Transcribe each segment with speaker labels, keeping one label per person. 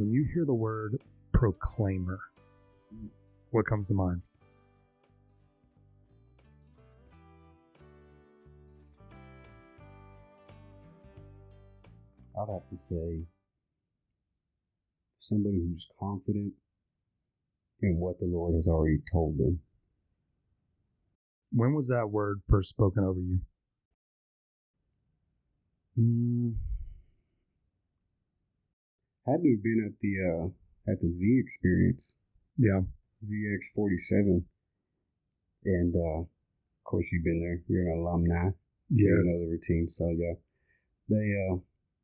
Speaker 1: when you hear the word proclaimer, what comes to mind?
Speaker 2: I'd have to say somebody who's confident in what the Lord has already told them.
Speaker 1: When was that word first spoken over you?
Speaker 2: Had to have been at the Z experience.
Speaker 1: Yeah.
Speaker 2: ZX47. And of course you've been there. You're an alumni. So you know the routine. So yeah. They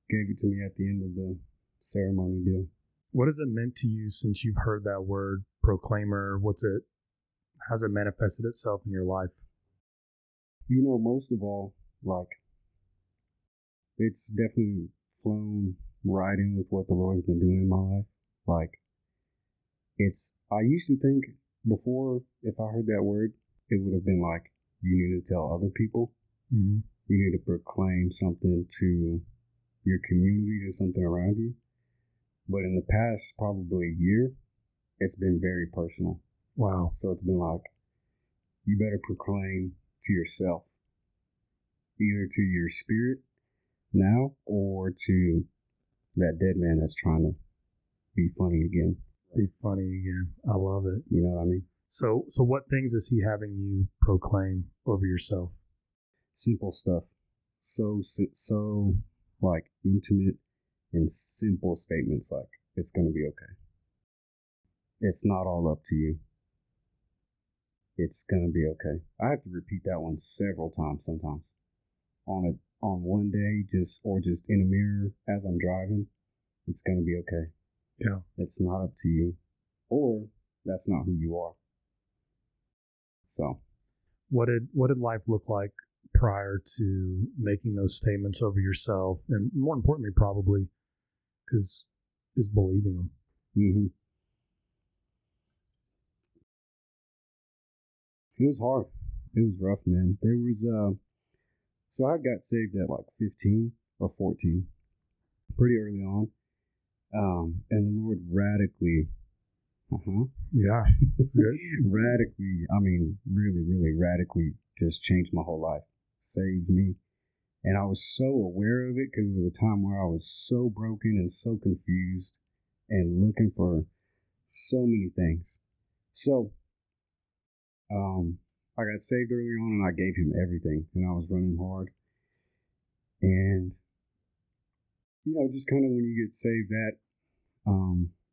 Speaker 2: gave it to me at the end of the ceremony deal.
Speaker 1: What has it meant to you since you've heard that word proclaimer? How's it manifested itself in your life?
Speaker 2: You know, most of all, it's definitely flown right in with what the Lord's been doing in my life. I used to think before, if I heard that word, it would have been like, you need to tell other people.
Speaker 1: Mm-hmm.
Speaker 2: You need to proclaim something to your community, to something around you. But in the past, probably a year, it's been very personal.
Speaker 1: Wow.
Speaker 2: So it's been like, you better proclaim to yourself, either to your spirit now or to that dead man that's trying to be funny again.
Speaker 1: Be funny again. I love it.
Speaker 2: You know what I mean?
Speaker 1: So what things is he having you proclaim over yourself?
Speaker 2: Simple stuff. So like intimate and simple statements like, it's going to be okay. It's not all up to you. It's going to be okay. I have to repeat that one several times sometimes. On one day, just in a mirror as I'm driving, it's going to be okay.
Speaker 1: Yeah.
Speaker 2: It's not up to you. Or that's not who you are. So.
Speaker 1: What did life look like prior to making those statements over yourself? And more importantly, probably, is believing them.
Speaker 2: Mm-hmm. It was hard. It was rough, man. There was, so I got saved at like 15 or 14, pretty early on. And the Lord radically,
Speaker 1: Yeah.
Speaker 2: radically, I mean, really, really radically just changed my whole life, saved me. And I was so aware of it because it was a time where I was so broken and so confused and looking for so many things. So, I got saved early on and I gave him everything and I was running hard. And, just kind of when you get saved that,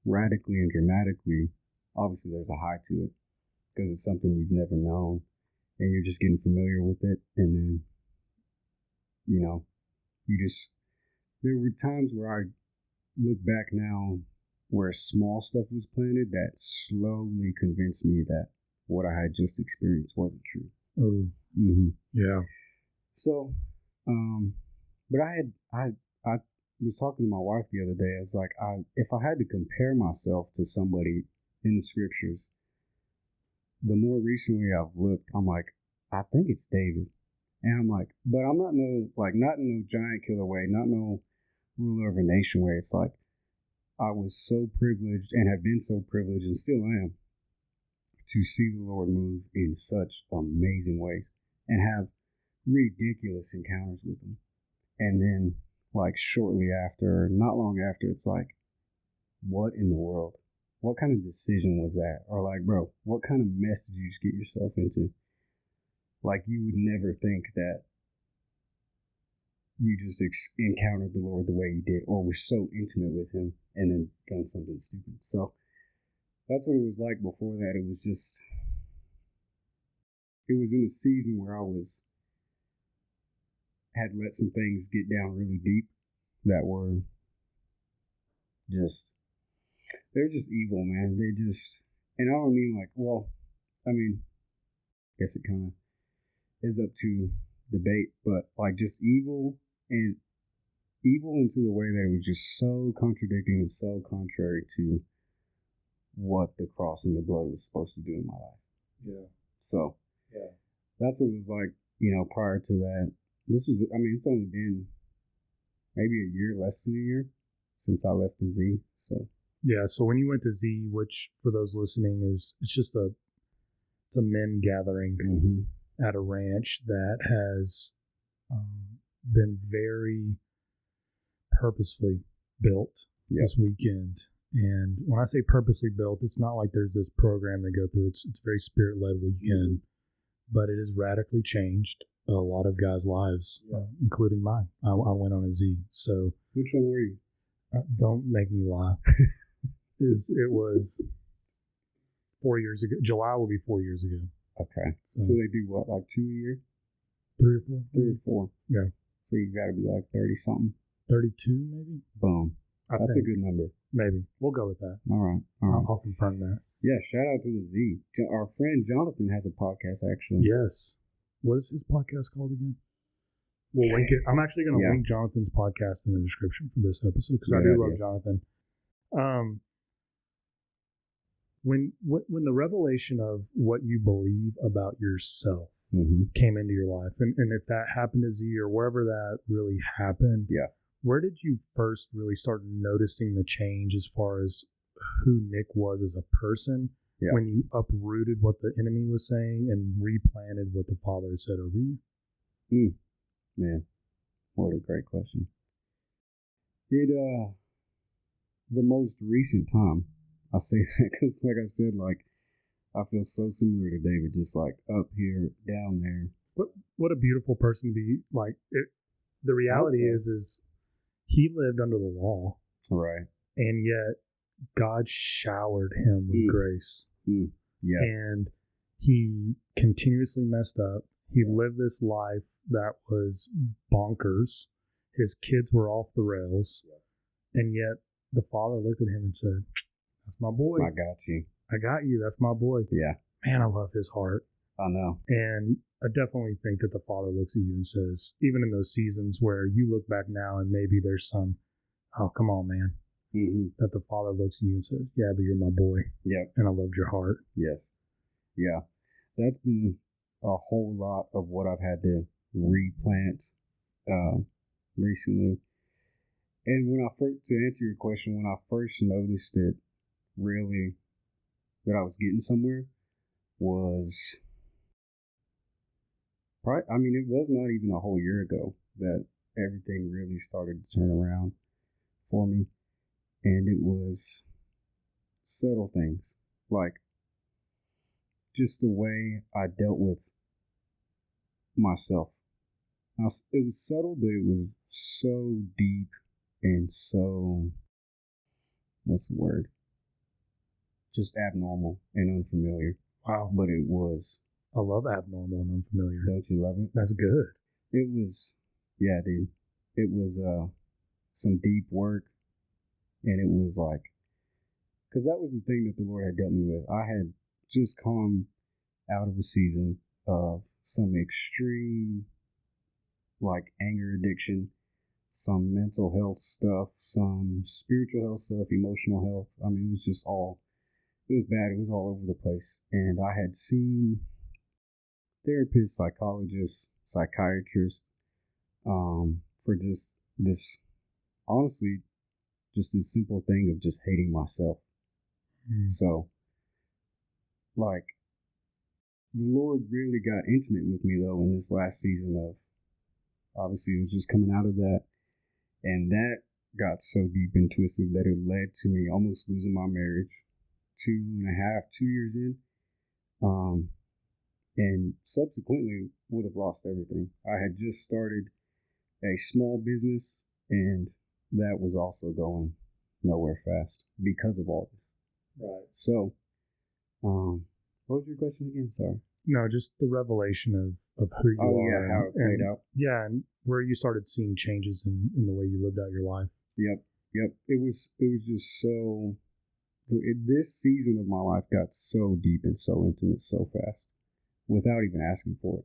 Speaker 2: radically and dramatically, obviously there's a high to it because it's something you've never known and you're just getting familiar with it. And then, there were times where I look back now where small stuff was planted that slowly convinced me that what I had just experienced wasn't true.
Speaker 1: Oh,
Speaker 2: mm-hmm.
Speaker 1: Yeah.
Speaker 2: So, but I was talking to my wife the other day. I was like, if I had to compare myself to somebody in the scriptures, the more recently I've looked, I'm like, I think it's David. And I'm like, but I'm not not in no giant killer way, not no ruler of a nation way. It's like, I was so privileged and have been so privileged and still am to see the Lord move in such amazing ways and have ridiculous encounters with him. And then shortly after, not long after, it's like, what in the world? What kind of decision was that? Or bro, what kind of mess did you just get yourself into? You would never think that you just encountered the Lord the way you did or were so intimate with him and then done something stupid. So that's what it was like before that. It was in a season where I had let some things get down really deep that were they're just evil, man. And I don't mean I guess it kind of is up to debate, but just evil into the way that it was just so contradicting and so contrary to what the cross and the blood was supposed to do in my life.
Speaker 1: Yeah.
Speaker 2: So,
Speaker 1: yeah,
Speaker 2: that's what it was like, prior to that. It's only been maybe a year, less than a year since I left the Z. So,
Speaker 1: Yeah. So when you went to Z, which for those listening it's a men gathering at a ranch that has been very purposefully built this weekend. And when I say purposely built, it's not like there's this program they go through. It's a very spirit-led weekend, but it has radically changed a lot of guys' lives, including mine. I went on a Z. So
Speaker 2: which one were you?
Speaker 1: Don't make me lie. It was 4 years ago. July will be 4 years ago.
Speaker 2: Okay. So they do what, like 2 a year?
Speaker 1: 3 or 4?
Speaker 2: 3 or 4.
Speaker 1: Yeah.
Speaker 2: So you got to be like 30-something?
Speaker 1: 32, maybe?
Speaker 2: Boom. That's a good number.
Speaker 1: Maybe. We'll go with that.
Speaker 2: All right.
Speaker 1: I'll confirm that.
Speaker 2: Yeah, shout out to the Z. Our friend Jonathan has a podcast, actually.
Speaker 1: Yes. What is his podcast called again? We'll link it. I'm actually going to link Jonathan's podcast in the description for this episode because I do love Jonathan. When the revelation of what you believe about yourself came into your life, and if that happened to Z or wherever that really happened, where did you first really start noticing the change as far as who Nick was as a person when you uprooted what the enemy was saying and replanted what the Father had said over you?
Speaker 2: Man, what a great question. The most recent time, I say that because, like I said, like I feel so similar to David, just like up here, down there.
Speaker 1: What a beautiful person to be. Like the reality is he lived under the law,
Speaker 2: right?
Speaker 1: And yet God showered him with grace.
Speaker 2: Yeah,
Speaker 1: and he continuously messed up. He lived this life that was bonkers. His kids were off the rails, and yet the Father looked at him and said, "That's my boy.
Speaker 2: I got you.
Speaker 1: I got you. That's my boy."
Speaker 2: Yeah.
Speaker 1: Man, I love his heart.
Speaker 2: I know.
Speaker 1: And I definitely think that the Father looks at you and says, even in those seasons where you look back now and maybe there's some, oh, come on, man. That the Father looks at you and says, yeah, but you're my boy.
Speaker 2: Yep.
Speaker 1: And I loved your heart.
Speaker 2: Yes. Yeah. That's been a whole lot of what I've had to replant recently. And when to answer your question, when I first noticed it really that I was getting somewhere was probably, I mean, it was not even a whole year ago that everything really started to turn around for me. And it was subtle things, like just the way I dealt with myself. It was subtle, but it was so deep and so, what's the word? Just abnormal and unfamiliar.
Speaker 1: Wow.
Speaker 2: But it was.
Speaker 1: I love abnormal and unfamiliar.
Speaker 2: Don't you love it?
Speaker 1: That's good.
Speaker 2: It was, yeah, dude. It was some deep work. And it was like, because that was the thing that the Lord had dealt me with. I had just come out of a season of some extreme, like, anger addiction, some mental health stuff, some spiritual health stuff, emotional health. I mean, it was just all, it was bad. It was all over the place. And I had seen therapists, psychologists, psychiatrists, for just this, honestly, just this simple thing of just hating myself. So, like, the Lord really got intimate with me, though, in this last season of, obviously, it was just coming out of that. And that got so deep and twisted that it led to me almost losing my marriage 2 years in. And subsequently would have lost everything. I had just started a small business, and that was also going nowhere fast because of all this.
Speaker 1: Right.
Speaker 2: So, what was your question again? Sorry.
Speaker 1: No, just the revelation of who you are.
Speaker 2: Oh, yeah, how it played out.
Speaker 1: Yeah, and where you started seeing changes in the way you lived out your life.
Speaker 2: Yep. It was just so, this season of my life got so deep and so intimate so fast without even asking for it.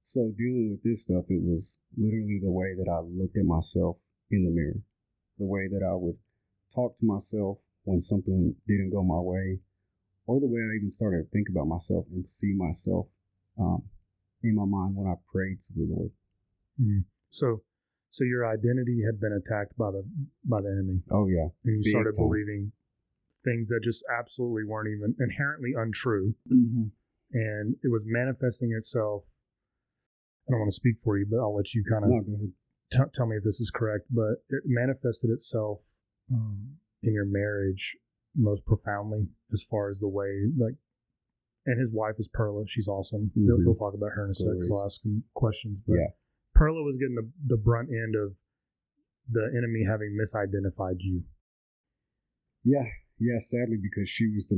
Speaker 2: So dealing with this stuff, it was literally the way that I looked at myself in the mirror, the way that I would talk to myself when something didn't go my way, or the way I even started to think about myself and see myself in my mind when I prayed to the Lord.
Speaker 1: So your identity had been attacked by the enemy.
Speaker 2: Oh yeah,
Speaker 1: and you
Speaker 2: big
Speaker 1: started
Speaker 2: time.
Speaker 1: believing things that just absolutely weren't even inherently untrue. And it was manifesting itself. I don't want to speak for you, but I'll let you kind of tell me if this is correct. But it manifested itself in your marriage most profoundly, as far as the way, like, and his wife is Perla. She's awesome. He'll talk about her in a sec, because I'll ask him questions. But Perla was getting the brunt end of the enemy having misidentified you.
Speaker 2: Yeah, sadly, because she was the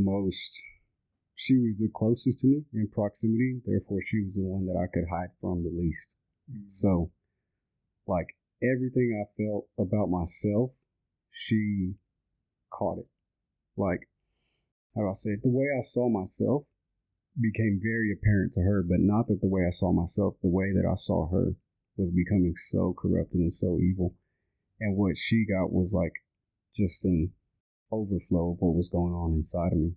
Speaker 2: closest to me in proximity. Therefore, she was the one that I could hide from the least. So, like, everything I felt about myself, she caught it. Like, how do I say it? The way I saw myself became very apparent to her, but not that the way I saw myself, the way that I saw her was becoming so corrupted and so evil. And what she got was like just an overflow of what was going on inside of me.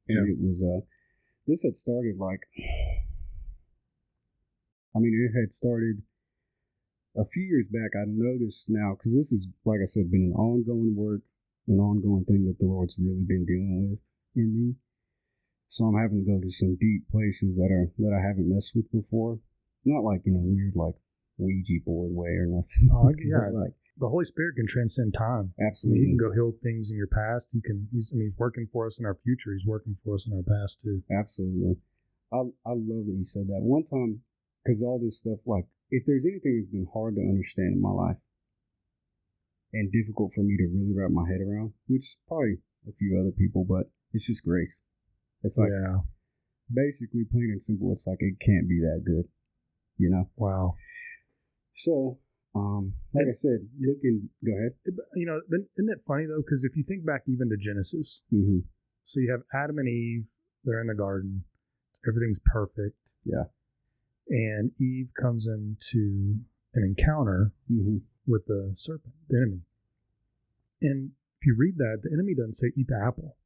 Speaker 2: And it was, this had started it had started a few years back. I noticed now, because this is, like I said, been an ongoing work, an ongoing thing that the Lord's really been dealing with in me. So I'm having to go to some deep places that I haven't messed with before. Not like in a weird, like, Ouija board way or nothing.
Speaker 1: Like, the Holy Spirit can transcend time.
Speaker 2: Absolutely.
Speaker 1: He can go heal things in your past. He's working for us in our future. He's working for us in our past too.
Speaker 2: Absolutely. I love that you said that. One time, because all this stuff, like, if there's anything that's been hard to understand in my life and difficult for me to really wrap my head around, which is probably a few other people, but it's just grace. It's like, basically, plain and simple, it's like it can't be that good, you know?
Speaker 1: Wow.
Speaker 2: So, like I said, go ahead.
Speaker 1: You know, isn't it funny though? Because if you think back even to Genesis, so you have Adam and Eve, they're in the garden, everything's perfect.
Speaker 2: Yeah.
Speaker 1: And Eve comes into an encounter with the serpent, the enemy. And if you read that, the enemy doesn't say, eat the apple.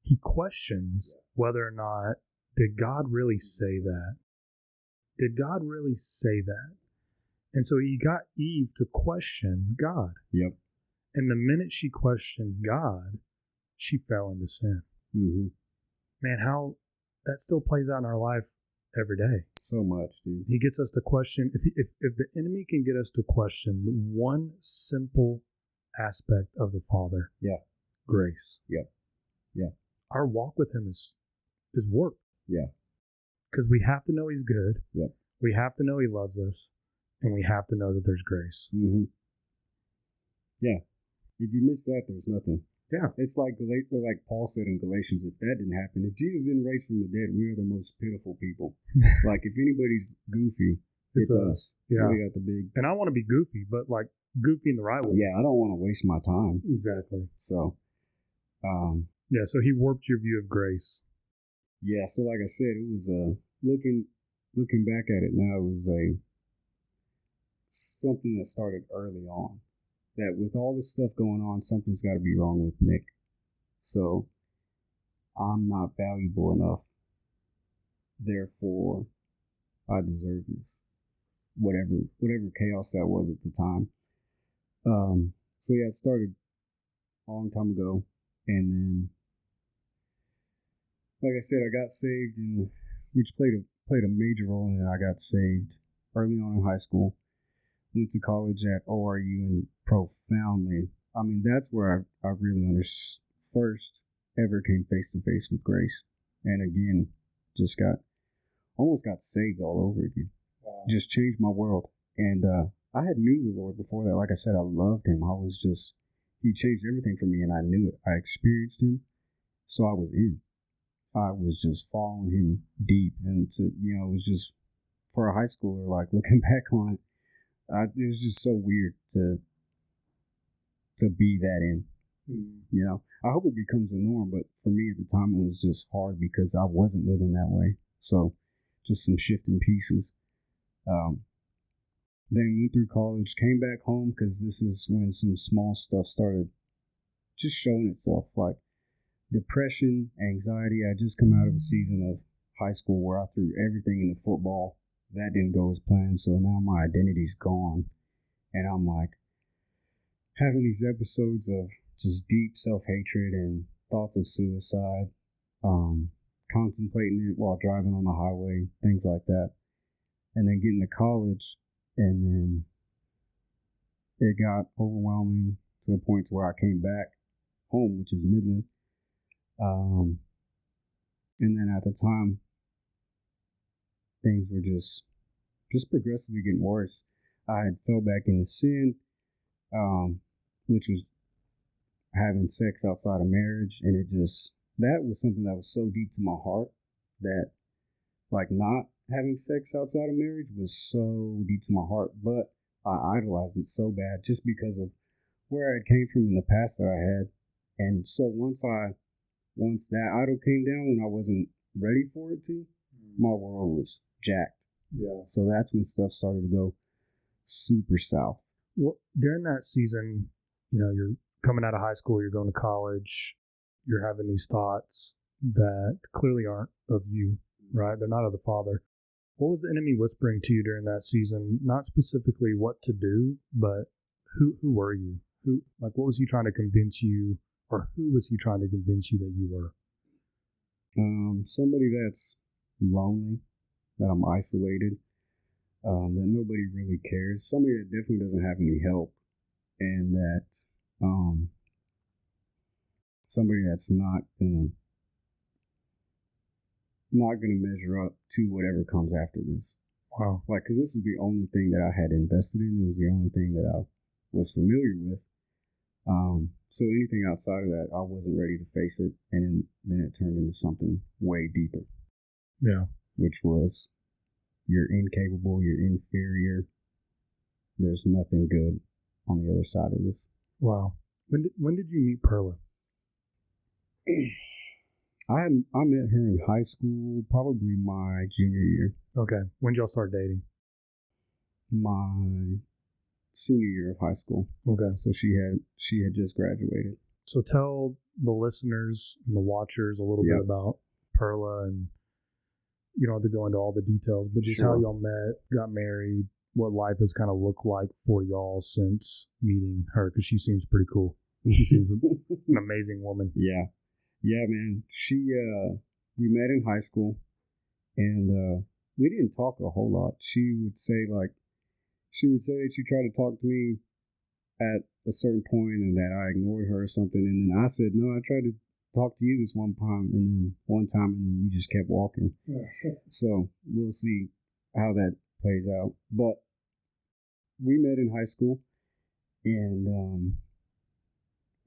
Speaker 1: He questions whether or not, did God really say that? Did God really say that? And so he got Eve to question God.
Speaker 2: Yep.
Speaker 1: And the minute she questioned God, she fell into sin. Man, how that still plays out in our life every day.
Speaker 2: So much, dude.
Speaker 1: He gets us to question. If the enemy can get us to question one simple aspect of the Father, grace.
Speaker 2: Yep. Yeah.
Speaker 1: Our walk with him is work.
Speaker 2: Yeah.
Speaker 1: Because we have to know he's good.
Speaker 2: Yep.
Speaker 1: We have to know he loves us. And we have to know that there's grace.
Speaker 2: Yeah. If you miss that, there's nothing.
Speaker 1: Yeah.
Speaker 2: It's like Paul said in Galatians, if that didn't happen, if Jesus didn't raise from the dead, we're the most pitiful people. Like, if anybody's goofy, it's us.
Speaker 1: Yeah.
Speaker 2: We got the big...
Speaker 1: And I want to be goofy, but like goofy in the right way.
Speaker 2: Yeah, I don't want to waste my time.
Speaker 1: Exactly.
Speaker 2: So,
Speaker 1: so he warped your view of grace.
Speaker 2: Yeah, so like I said, it was looking back at it now, it was something that started early on. That with all this stuff going on, something's got to be wrong with Nick. So I'm not valuable enough. Therefore, I deserve this. Whatever chaos that was at the time. So yeah, it started a long time ago, and then, like I said, I got saved, which played a major role in it. I got saved early on in high school. Went to college at ORU, and profoundly, I mean, that's where I really first ever came face to face with grace. And again, almost got saved all over again. Wow. Just changed my world. And I had knew the Lord before that. Like I said, I loved him. He changed everything for me, and I knew it. I experienced him, so I was in. I was just following him deep. And it was just, for a high schooler, like, looking back on it, it was just so weird to be that in. You know, I hope it becomes a norm, but for me at the time it was just hard because I wasn't living that way. So just some shifting pieces. Then went through college, came back home, because this is when some small stuff started just showing itself, like depression, anxiety. I just come out of a season of high school where I threw everything into football. That didn't go as planned, so now my identity's gone. And I'm like having these episodes of just deep self-hatred and thoughts of suicide, contemplating it while driving on the highway, things like that. And then getting to college, and then it got overwhelming to the point to where I came back home, which is Midland. And then at the time, things were just progressively getting worse. I had fell back into sin, which was having sex outside of marriage, and that was something that was so deep to my heart that, like, not having sex outside of marriage was so deep to my heart, but I idolized it so bad just because of where I came from in the past that I had. And so once that idol came down when I wasn't ready for it to, my world was jacked.
Speaker 1: Yeah.
Speaker 2: So that's when stuff started to go super south.
Speaker 1: Well, during that season, you're coming out of high school, you're going to college, you're having these thoughts that clearly aren't of you, right? They're not of the Father. What was the enemy whispering to you during that season? Not specifically what to do, but who were you? What was he trying to convince you, or who was he trying to convince you that you were?
Speaker 2: Somebody that's lonely, that I'm isolated, that nobody really cares. Somebody that definitely doesn't have any help, and that somebody that's not gonna measure up to whatever comes after this.
Speaker 1: Wow.
Speaker 2: Like, because this was the only thing that I had invested in. It was the only thing that I was familiar with. So anything outside of that, I wasn't ready to face it. And then it turned into something way deeper.
Speaker 1: Yeah.
Speaker 2: Which was, you're incapable, you're inferior. There's nothing good on the other side of this.
Speaker 1: Wow. When did you meet Perla?
Speaker 2: I met her in high school, probably my junior year.
Speaker 1: Okay. When did y'all start dating?
Speaker 2: My senior year of high school. Okay. So she had just graduated.
Speaker 1: So tell the listeners and the watchers a little bit about Perla, and you don't have to go into all the details, but just how y'all met, got married, what life has kind of looked like for y'all since meeting her, because she seems pretty cool. She seems an amazing woman.
Speaker 2: Yeah, man. We met in high school, and we didn't talk a whole lot. She would say that she tried to talk to me at a certain point and that I ignored her or something. And then I said, no, I tried to talk to you this one time, and then you just kept walking. So we'll see how that plays out. But we met in high school, and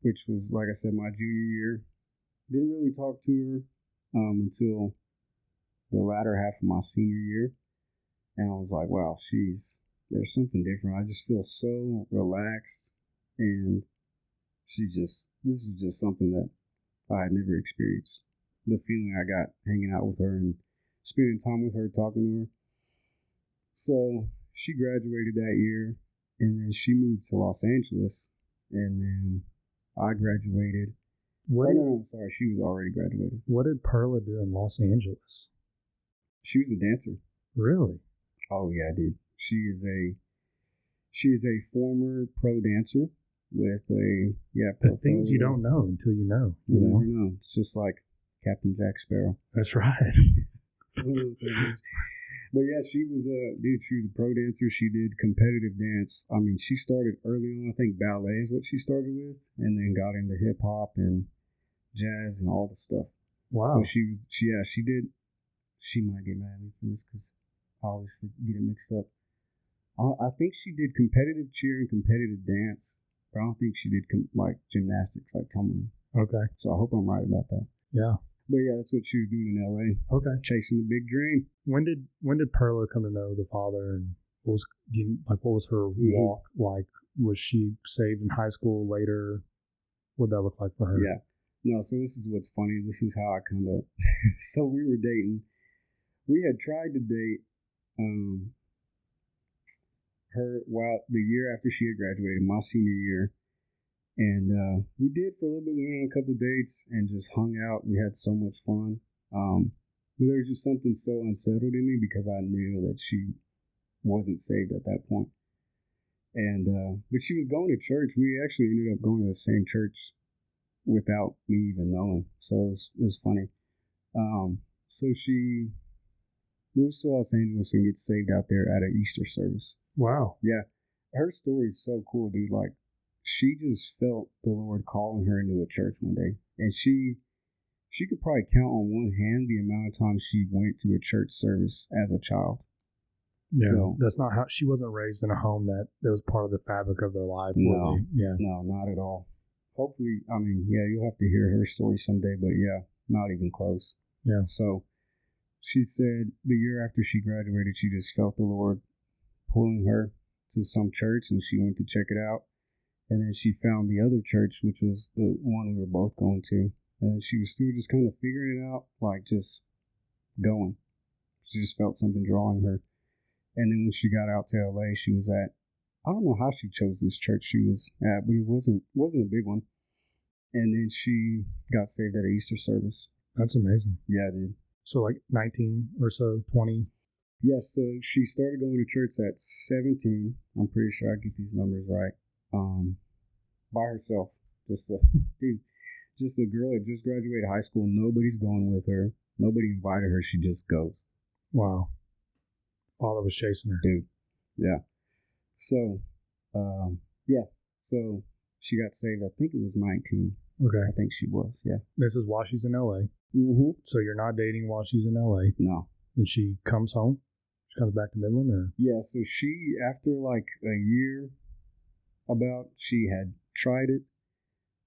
Speaker 2: which was, like I said, my junior year. Didn't really talk to her until the latter half of my senior year. And I was like, wow, there's something different. I just feel so relaxed. And this is just something that I had never experienced. The feeling I got hanging out with her and spending time with her, talking to her. So she graduated that year, and then she moved to Los Angeles, and then I graduated. Sorry, she was already graduated.
Speaker 1: What did Perla do in Los Angeles?
Speaker 2: She was a dancer.
Speaker 1: Really?
Speaker 2: Oh yeah, dude. She is a former pro dancer with the
Speaker 1: things you don't know until you know.
Speaker 2: You never know. It's just like Captain Jack Sparrow.
Speaker 1: That's right.
Speaker 2: But yeah, she was a pro dancer. She did competitive dance. I mean, she started early on. I think ballet is what she started with, and then got into hip hop and jazz and all the stuff.
Speaker 1: Wow.
Speaker 2: So she did. She might get mad at me for this because I always get it mixed up. I think she did competitive cheer and competitive dance, but I don't think she did gymnastics, like tumbling.
Speaker 1: Okay.
Speaker 2: So I hope I'm right about that.
Speaker 1: Yeah.
Speaker 2: But yeah, that's what she was doing in LA.
Speaker 1: Okay.
Speaker 2: Chasing the big dream.
Speaker 1: When did Perla come to know the Father, and what was her walk like? Was she saved in high school later? What did that look like for her?
Speaker 2: Yeah. No, so this is what's funny. This is how I kind of... So we were dating. We had tried to date her the year after she had graduated, my senior year. And we did for a little bit. We went on a couple of dates and just hung out. We had so much fun. But there was just something so unsettled in me because I knew that she wasn't saved at that point. And but she was going to church. We actually ended up going to the same church without me even knowing. So it was funny. So she moves to Los Angeles and gets saved out there at an Easter service.
Speaker 1: Wow.
Speaker 2: Yeah. Her story is so cool, dude. Like, she just felt the Lord calling her into a church one day. And she could probably count on one hand the amount of times she went to a church service as a child.
Speaker 1: Yeah,
Speaker 2: so,
Speaker 1: that's not how, she wasn't raised in a home that was part of the fabric of their life.
Speaker 2: No,
Speaker 1: yeah.
Speaker 2: No, not at all. Hopefully, I mean, yeah, you'll have to hear her story someday, but yeah, not even close.
Speaker 1: Yeah.
Speaker 2: So she said the year after she graduated, she just felt the Lord pulling her to some church, and she went to check it out. And then she found the other church, which was the one we were both going to. And she was still just kind of figuring it out, like just going. She just felt something drawing her. And then when she got out to LA, she was at, I don't know how she chose this church she was at, but it wasn't a big one. And then she got saved at an Easter service.
Speaker 1: That's amazing.
Speaker 2: Yeah, dude.
Speaker 1: So like 19 or so, 20?
Speaker 2: Yes, so she started going to church at 17. I'm pretty sure I get these numbers right. By herself. Just a girl that just graduated high school. Nobody's going with her. Nobody invited her. She just goes.
Speaker 1: Wow. Father was chasing her.
Speaker 2: Dude. Yeah. So, yeah. So she got saved. I think it was 19.
Speaker 1: Okay.
Speaker 2: I think she was, yeah.
Speaker 1: This is while she's in LA.
Speaker 2: Mm-hmm.
Speaker 1: So you're not dating while she's in LA.
Speaker 2: No.
Speaker 1: Then she comes home? She comes back to Midland, or?
Speaker 2: Yeah, so she, after like a year about, she had tried it.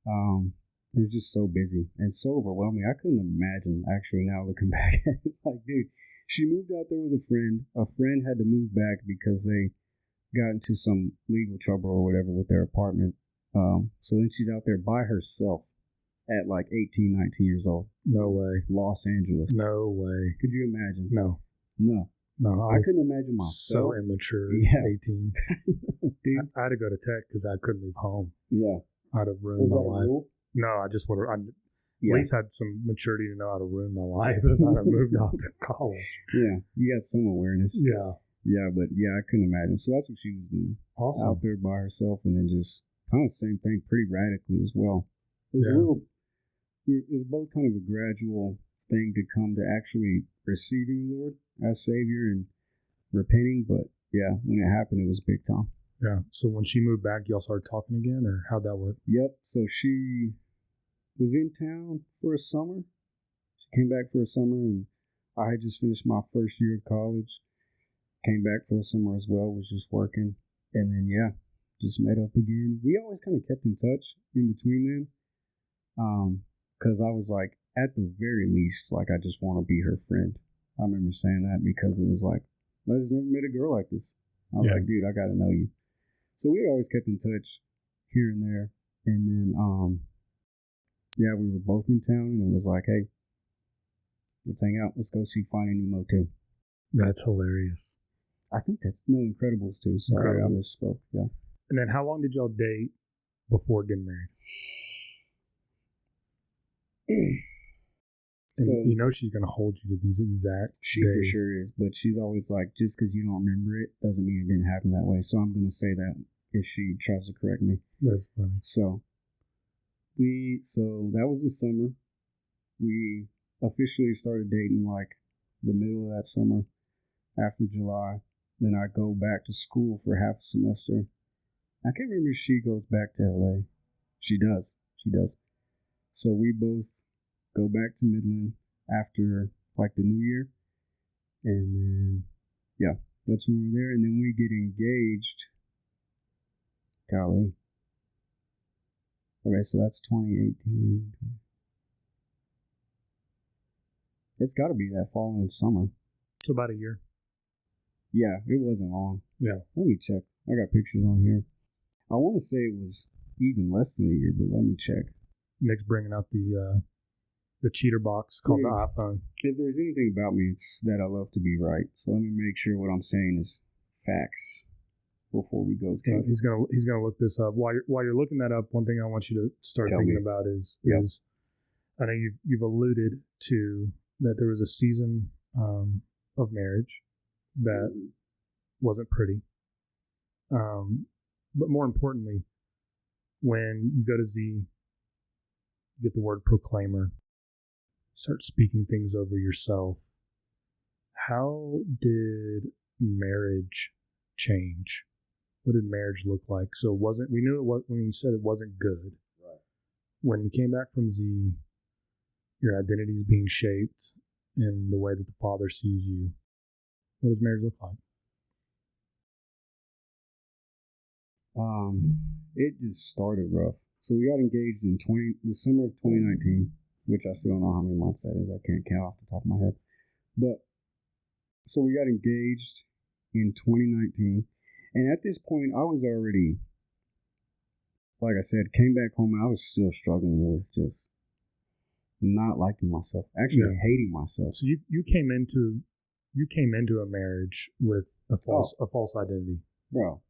Speaker 2: It was just so busy and so overwhelming. I couldn't imagine, actually, now looking back at it. Like, dude, she moved out there with a friend. A friend had to move back because they got into some legal trouble or whatever with their apartment. So then she's out there by herself at like 18, 19 years old.
Speaker 1: No way.
Speaker 2: Los Angeles.
Speaker 1: No way.
Speaker 2: Could you imagine?
Speaker 1: No.
Speaker 2: I couldn't imagine myself.
Speaker 1: So immature.
Speaker 2: Yeah.
Speaker 1: 18.
Speaker 2: Dude.
Speaker 1: I had to go to tech because I couldn't leave home.
Speaker 2: Yeah.
Speaker 1: I'd have ruined
Speaker 2: Was
Speaker 1: my
Speaker 2: that a
Speaker 1: life.
Speaker 2: rule?
Speaker 1: No, I just would have.
Speaker 2: Yeah.
Speaker 1: At least had some maturity to know how to ruin my life if I'd have moved off to college.
Speaker 2: Yeah, you got some awareness.
Speaker 1: Yeah.
Speaker 2: Yeah, but yeah, I couldn't imagine. So that's what she was doing.
Speaker 1: Awesome.
Speaker 2: Out there by herself, and then just kind of the same thing, pretty radically as well. It was it was both kind of a gradual thing to come to actually receiving the Lord as Savior and repenting, but yeah, when it happened, it was big time.
Speaker 1: Yeah. So when she moved back, y'all started talking again, or how'd that work?
Speaker 2: Yep. So she was in town for a summer. She came back for a summer, and I had just finished my first year of college. Came back for the summer as well, was just working. And then, yeah, just met up again. We always kind of kept in touch in between then. Because I was like, at the very least, like, I just want to be her friend. I remember saying that because it was like, I just never met a girl like this. I was like, dude, I got to know you. So we always kept in touch here and there. And then, yeah, we were both in town, and it was like, hey, let's hang out. Let's go see Finding Nemo 2.
Speaker 1: That's hilarious.
Speaker 2: I think that's Incredibles 2. Sorry, I misspoke. Yeah.
Speaker 1: And then how long did y'all date before getting married? So you know she's going to hold you to these exact
Speaker 2: She
Speaker 1: days.
Speaker 2: For sure is, but she's always like, just because you don't remember it doesn't mean it didn't happen that way. So I'm going to say that if she tries to correct me.
Speaker 1: That's funny.
Speaker 2: So that was the summer. We officially started dating like the middle of that summer, after July. Then I go back to school for half a semester. I can't remember if she goes back to LA. She does. So we both go back to Midland after like the new year. And then, yeah, that's when we're there. And then we get engaged. Golly. Okay, so that's 2018. It's got to be that following summer.
Speaker 1: It's about a year.
Speaker 2: Yeah, it wasn't long.
Speaker 1: Yeah.
Speaker 2: Let me check. I got pictures on here. I want to say it was even less than a year, but let me check.
Speaker 1: Nick's bringing out the cheater box called the iPhone.
Speaker 2: If there's anything about me, it's that I love to be right. So let me make sure what I'm saying is facts before we go.
Speaker 1: So he's gonna look this up. While you're looking that up, one thing I want you to start thinking about is I know you've alluded to that there was a season of marriage that wasn't pretty. But more importantly, when you go to Z You get the word proclaimer. Start speaking things over yourself. How did marriage change? What did marriage look like? So we knew it was, when you said it wasn't good.
Speaker 2: Right.
Speaker 1: When you came back from Z, your identity is being shaped in the way that the Father sees you. What does marriage look like?
Speaker 2: It just started rough. So we got engaged in the summer of 2019, which I still don't know how many months that is. I can't count off the top of my head. But so we got engaged in 2019. And at this point, I was already, like I said, came back home and I was still struggling with just not liking myself, actually hating myself.
Speaker 1: So you came into a marriage with a false identity,
Speaker 2: bro.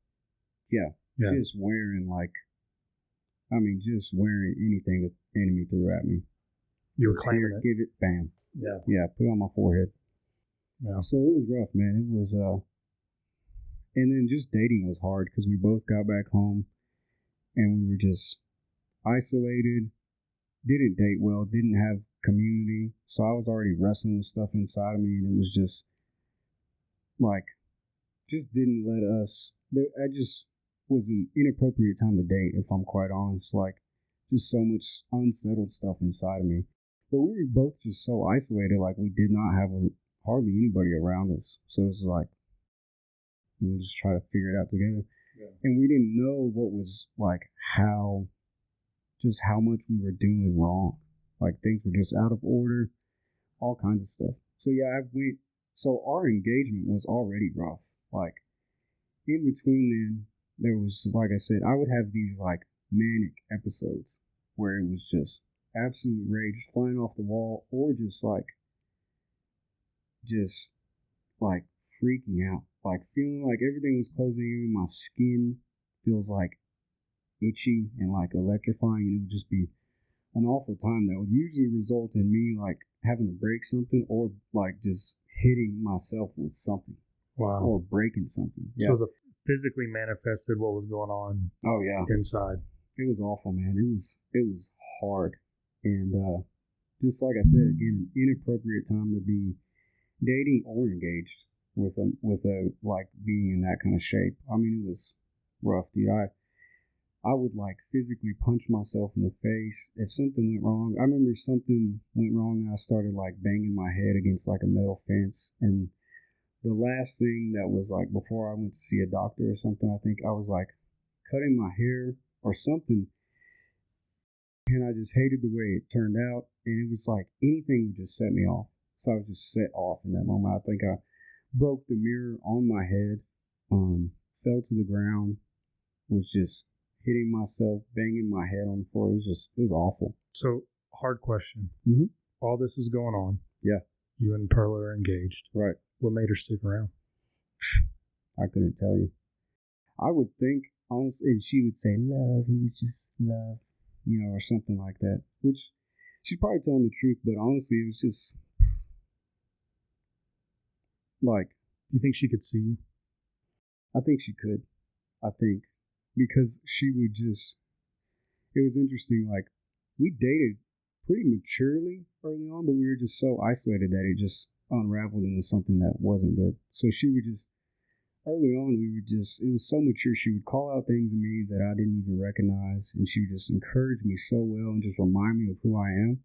Speaker 2: Yeah. Just wearing just wearing anything that the enemy threw at me.
Speaker 1: You were claiming it.
Speaker 2: Give it, bam. Yeah, put it on my forehead. Yeah. So it was rough, man. It was, and then just dating was hard because we both got back home and we were just isolated, didn't date well, didn't have community. So I was already wrestling with stuff inside of me and it was just just didn't let us, I just was an inappropriate time to date, if I'm quite honest. Just so much unsettled stuff inside of me. But we were both just so isolated, we did not have hardly anybody around us. So it's we'll just try to figure it out together. Yeah. And we didn't know what was how much we were doing wrong. Things were just out of order, all kinds of stuff. So yeah, so our engagement was already rough. In between then, there was, like I said, I would have these manic episodes where it was just absolute rage, flying off the wall, or just freaking out, feeling like everything was closing in. My skin feels itchy and electrifying, and it would just be an awful time that would usually result in me having to break something or just hitting myself with something.
Speaker 1: Wow.
Speaker 2: Or breaking something.
Speaker 1: So it physically manifested what was going on.
Speaker 2: Oh yeah.
Speaker 1: Inside.
Speaker 2: It was awful, man. It was hard. And just like I said, again, an inappropriate time to be dating or engaged with being in that kind of shape. I mean, it was rough, dude. I would physically punch myself in the face if something went wrong. I remember something went wrong and I started banging my head against a metal fence. And the last thing that was before I went to see a doctor or something, I think I was cutting my hair or something. And I just hated the way it turned out. And it was anything would just set me off. So I was just set off in that moment. I think I broke the mirror on my head, fell to the ground, was just hitting myself, banging my head on the floor. It was awful.
Speaker 1: So, hard question.
Speaker 2: Mm-hmm.
Speaker 1: All this is going on.
Speaker 2: Yeah.
Speaker 1: You and Perla are engaged.
Speaker 2: Right.
Speaker 1: What made her stick around?
Speaker 2: I couldn't tell you. I would think, honestly, and she would say, love, he was just love, or something like that, which she's probably telling the truth, but honestly, it was just
Speaker 1: Do you think she could see you?
Speaker 2: I think she could. Because she would just, it was interesting, we dated pretty maturely early on, but we were just so isolated that it just unraveled into something that wasn't good. So she would just, early on, it was so mature, she would call out things in me that I didn't even recognize, and she would just encourage me so well and just remind me of who I am.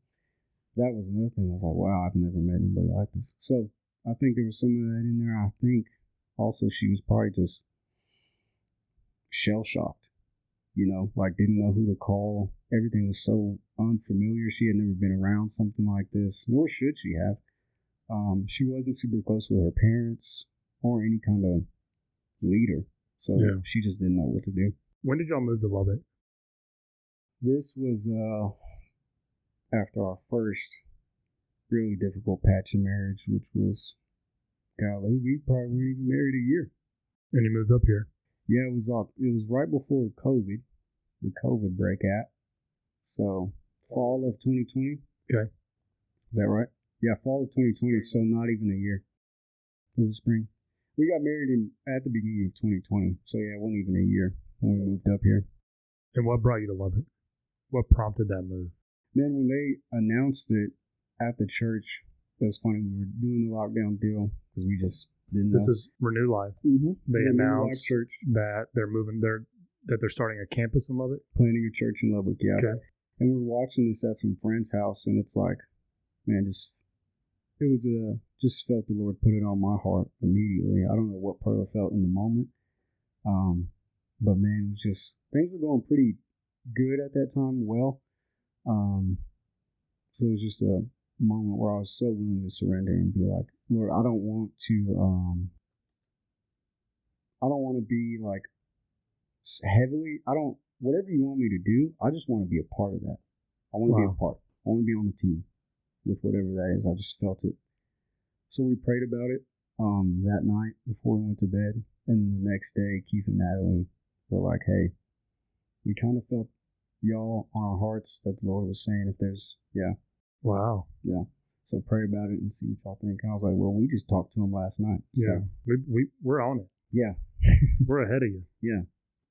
Speaker 2: That was another thing. I was wow, I've never met anybody like this. So I think there was some of that in there. I think also she was probably just shell-shocked, didn't know who to call. Everything was so unfamiliar. She had never been around something like this, nor should she have. She wasn't super close with her parents or any kind of leader, so she just didn't know what to do.
Speaker 1: When did y'all move to Lubbock?
Speaker 2: This was after our first really difficult patch of marriage, which was, golly, we probably weren't even married a year.
Speaker 1: And you moved up here?
Speaker 2: Yeah, it was right before COVID, the COVID breakout. So fall of 2020.
Speaker 1: Okay.
Speaker 2: Is that right? Yeah, fall of 2020, so not even a year. This is spring. We got married at the beginning of 2020, so yeah, it wasn't even a year when we moved up here.
Speaker 1: And what brought you to Lubbock? What prompted that move?
Speaker 2: Man, when they announced it at the church, it was funny. We were doing the lockdown deal because we just didn't know.
Speaker 1: This is Renew Life.
Speaker 2: Mm-hmm.
Speaker 1: They announced
Speaker 2: church.
Speaker 1: that they're starting a campus in Lubbock.
Speaker 2: Planning a church in Lubbock, yeah.
Speaker 1: Okay.
Speaker 2: And we're watching this at some friend's house, and it's like, man, just felt the Lord put it on my heart immediately. I don't know what Perla felt in the moment, but man, it was just, things were going pretty good at that time. Well, so it was just a moment where I was so willing to surrender and be like, Lord, I don't want to be like heavily, whatever you want me to do, I just want to be a part of that. I want to be a part. I want to be on the team with whatever that is. I just felt it. So we prayed about it that night before we went to bed. And then the next day, Keith and Natalie were like, hey, we kind of felt y'all on our hearts that the Lord was saying if there's,
Speaker 1: Wow.
Speaker 2: Yeah. So pray about it and see what y'all think. And I was like, well, we just talked to him last night. So.
Speaker 1: Yeah. We're on it.
Speaker 2: Yeah.
Speaker 1: We're ahead of you.
Speaker 2: Yeah.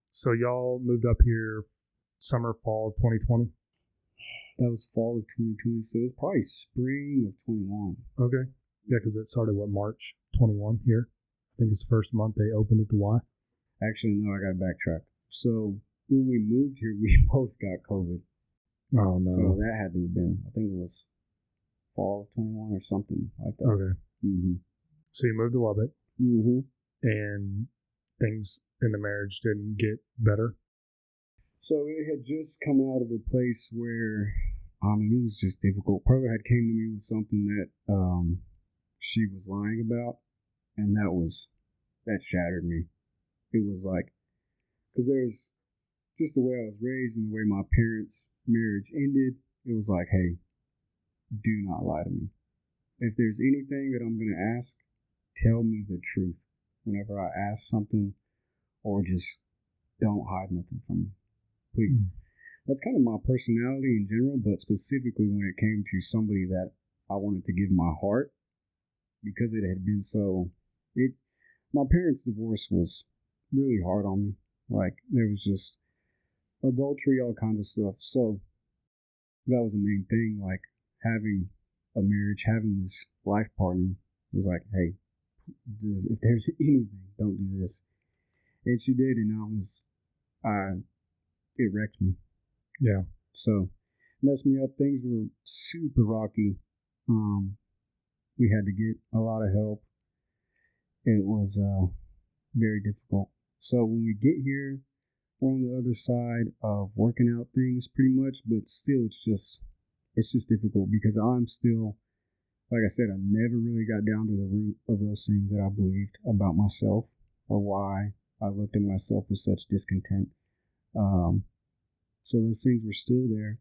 Speaker 1: So y'all moved up here summer, fall of 2020?
Speaker 2: That was fall of 2020. So it was probably spring of 21.
Speaker 1: Okay. Yeah, because it started, March 21 here? I think it's the first month they opened at the Y.
Speaker 2: Actually, no, I got to backtrack. So when we moved here, we both got COVID.
Speaker 1: Oh, no.
Speaker 2: So that had to have been, I think it was fall of 21 or something like that.
Speaker 1: Okay.
Speaker 2: Mm-hmm.
Speaker 1: So you moved to Lubbock.
Speaker 2: Mm-hmm.
Speaker 1: And things in the marriage didn't get better?
Speaker 2: So it had just come out of a place where, it was just difficult. Perla had came to me with something that she was lying about, and that shattered me. It was like, because there's just the way I was raised and the way my parents' marriage ended, it was like, hey, do not lie to me. If there's anything that I'm going to ask, tell me the truth whenever I ask something, or just don't hide nothing from me, please. Mm-hmm. That's kind of my personality in general, but specifically when it came to somebody that I wanted to give my heart, because it had been my parents' divorce was really hard on me. Like, there was just adultery, all kinds of stuff. So that was the main thing. Like, having a marriage, having this life partner was like, hey, if there's anything, don't do this. And she did, and it wrecked me.
Speaker 1: Yeah.
Speaker 2: So, messed me up. Things were super rocky. We had to get a lot of help. It was very difficult. So when we get here, we're on the other side of working out things pretty much, but still it's just difficult because I'm still, like I said, I never really got down to the root of those things that I believed about myself or why I looked at myself with such discontent. So those things were still there.